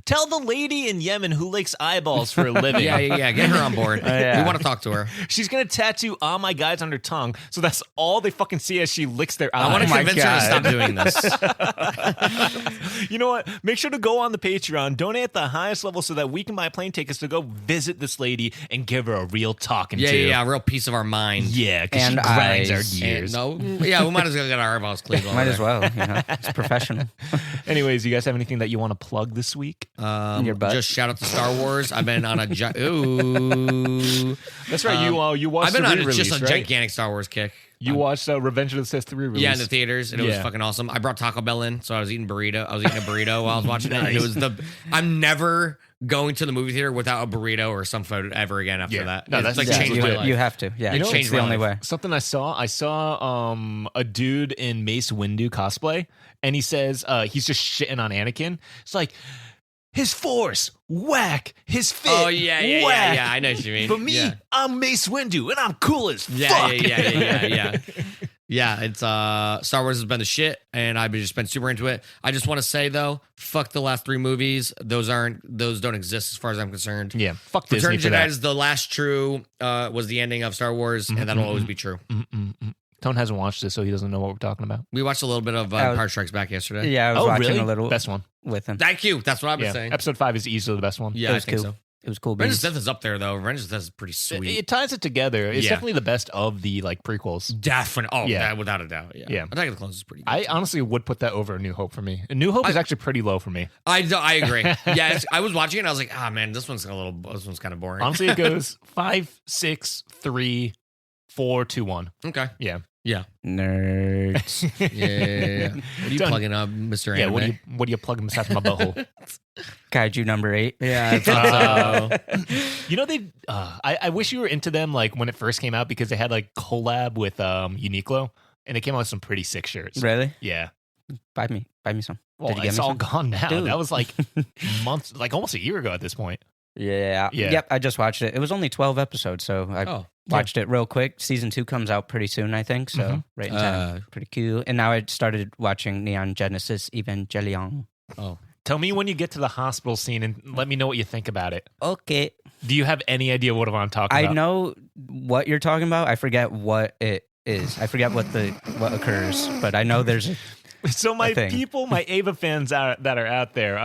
Tell the lady in Yemen who licks eyeballs for a living.
Yeah. Get her on board. We want to talk to her.
She's going to tattoo all my guys on her tongue, so that's all they fucking see as she licks their eyes.
I want to convince her to stop doing this.
You know what? Make sure to go on the Patreon, donate at the highest level so that we can buy plane tickets to go visit this lady and give her a real talking to.
Yeah, a real piece of our mind.
Yeah, because she grinds our gears.
We might as well get our eyeballs cleaned.
Might as well, it's professional.
Anyways, you guys have anything that you want to plug this week?
Your butt?
Just shout out to Star Wars. I've been on a ooh.
That's right. You watched.
I've been
the
on
re-release,
just a
right?
gigantic Star Wars kick.
You watched Revenge of the Sith 3 release.
Yeah, in the theaters, and it was fucking awesome. I brought Taco Bell in, so I was eating a burrito while I was watching it. And it was I'm never going to the movie theater without a burrito or some food ever again after that.
No, that's
like
changed
changed my life.
You have to. Yeah,
It
it's
changed
the
my
only
life.
way.
Something I saw a dude in Mace Windu cosplay, and he says he's just shitting on Anakin. It's like, his force, whack. His fit,
Oh yeah,
whack.
yeah. I know what you mean.
But me, I'm Mace Windu, and I'm cool as fuck.
Yeah, it's Star Wars has been the shit, and I've just been super into it. I just want to say though, fuck the last 3 movies. Those don't exist as far as I'm concerned.
Yeah, fuck
Return
Disney
of
for
the
that.
Jedi is the last true was the ending of Star Wars, and that'll always be true.
Tone hasn't watched this, so he doesn't know what we're talking about.
We watched a little bit of Empire Strikes Back yesterday.
Yeah, I was watching
really?
a little
Best one.
with him.
Thank you. That's what I've been saying.
Episode 5 is easily the best one.
Yeah,
It
I
was
think
cool.
so.
It was cool.
Revenge of
beans.
the Sith is up there though. Revenge of the Sith is pretty sweet.
It ties it together. It's
Yeah.
definitely the best of the prequels.
Definitely. Oh,
Yeah.
yeah, without a doubt. Yeah. Attack of the Clones is pretty good.
I honestly would put that over A New Hope for me. A New Hope is actually pretty low for me.
I agree. Yeah, I was watching it and I was like, man, this one's kind of boring.
Honestly, it goes 5, 6, 3, 4, 2, 1.
Okay.
Yeah.
Yeah.
Nerds.
Yeah. What are you
Done.
plugging up, Mr.
Yeah,
Anime?
what do you plug inside my butthole?
Kaiju number 8.
Yeah, I thought so.
You know, I wish you were into them when it first came out because they had collab with Uniqlo and they came out with some pretty sick shirts.
Really?
Yeah.
Buy me some.
Well,
Did you get
it's
me
all
some?
gone now.
Dude.
That was months, almost a year ago at this point.
Yeah.
Yeah.
Yep. I just watched it. It was only 12 episodes, so I watched it real quick. Season 2 comes out pretty soon, I think. So right in time. Pretty cute. And now I started watching Neon Genesis Evangelion.
Oh.
Tell me when you get to the hospital scene and let me know what you think about it.
Okay.
Do you have any idea what I'm talking about?
I know what you're talking about. I forget what it is. I forget what occurs, but I know there's
So my
thing.
people, my Ava fans that are out there,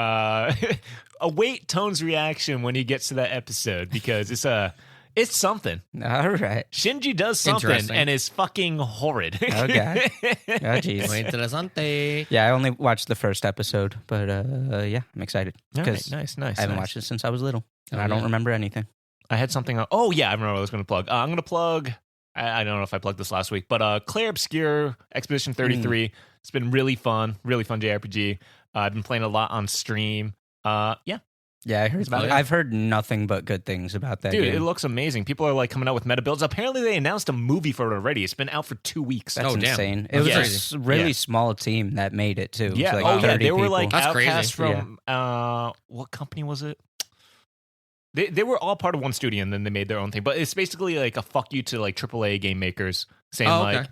await Tone's reaction when he gets to that episode because it's something.
all right.
Shinji does something
Interesting.
and is fucking horrid.
Okay. Oh, jeez.
Muy interesante.
Yeah, I only watched the first episode, but yeah, I'm excited because
Nice.
I haven't watched it since I was little, and I don't
yeah.
remember anything.
I had something. Oh yeah, I remember what I was going to plug. I'm going to plug. I don't know if I plugged this last week, but Claire Obscure Expedition 33. It's been really fun JRPG. I've been playing a lot on stream. Yeah.
Yeah, I heard
about it.
I've heard nothing but good things about that
Dude,
game.
it looks amazing. People are coming out with meta builds. Apparently, they announced a movie for it already. It's been out for 2 weeks.
That's
Oh, damn.
insane. It was
Yeah.
a really
Yeah.
small team that made it too. It was
Yeah.
like
Oh, yeah.
30
They were
people.
That's crazy.
outcast from what company was it? They were all part of one studio and then they made their own thing. But it's basically a fuck you to AAA game makers saying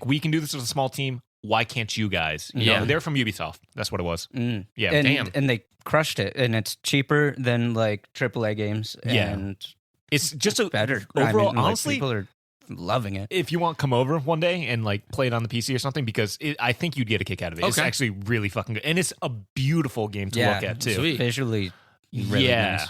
we can do this with a small team. Why can't you guys? You know, they're from Ubisoft. That's what it was. Yeah.
And they crushed it, and it's cheaper than AAA games.
Yeah.
And
It's just
better.
Overall,
I mean,
honestly,
people are loving it.
if you want, come over one day and play it on the PC or something because I think you'd get a kick out of it. It's
Okay.
actually really fucking good, and it's a beautiful game to look at too.
Sweet.
Visually, really nice.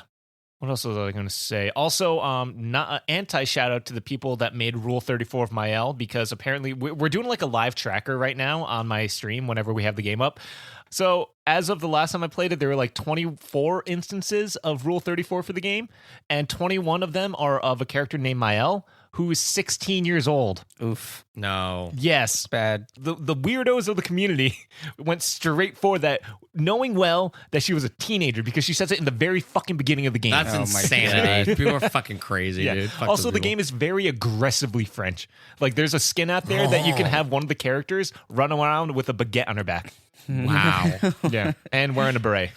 What else was I going to say? Also, not an anti shout out to the people that made Rule 34 of Mael, because apparently we're doing like a live tracker right now on my stream whenever we have the game up. So as of the last time I played it, there were like 24 instances of Rule 34 for the game, and 21 of them are of a character named Mael, who is 16 years old.
Oof.
No.
Yes.
Bad.
The weirdos of the community went straight for that, knowing well that she was a teenager, because she says it in the very fucking beginning of the game.
That's
Oh my
insanity. People are fucking crazy, dude. Fuck
Also,
those
the
people.
game is very aggressively French. Like, there's a skin out there that you can have one of the characters run around with a baguette on her back.
Wow.
Yeah. And wearing a beret.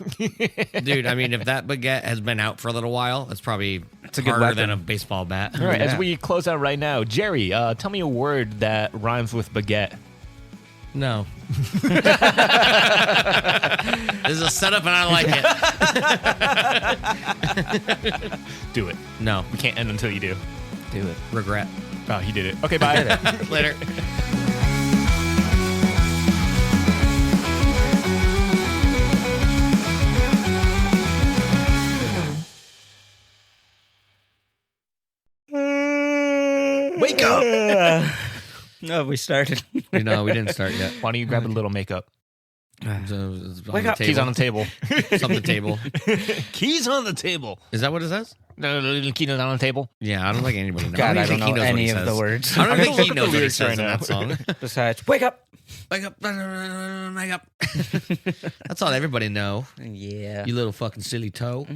Dude, I mean, if that baguette has been out for a little while, it's probably
a good
harder
weapon.
than a baseball bat.
All right,
Yeah.
as we close out right now, Jerry, tell me a word that rhymes with baguette.
No. This is a setup and I like it.
Do it.
No.
We can't end until you do.
Do it.
Regret.
Oh, he did it. Okay, bye.
Later.
Wake up!
No, we started.
No, we didn't start yet.
Why don't you grab a little makeup?
It's on
Wake
the
up.
table.
Keys on the table.
It's on the table.
Keys on the table.
Is that what it says?
No, keys on the table.
Yeah, I don't think anybody knows.
God, I
even
don't
think he
know
knows what
any
he
of the
says.
words.
I don't
I'm
think
gonna
he
look at the
knows what he
lyrics
says
right
in
now.
that song.
Besides, wake up.
Wake up. Wake up. That's all everybody know.
Yeah.
You little fucking silly toe.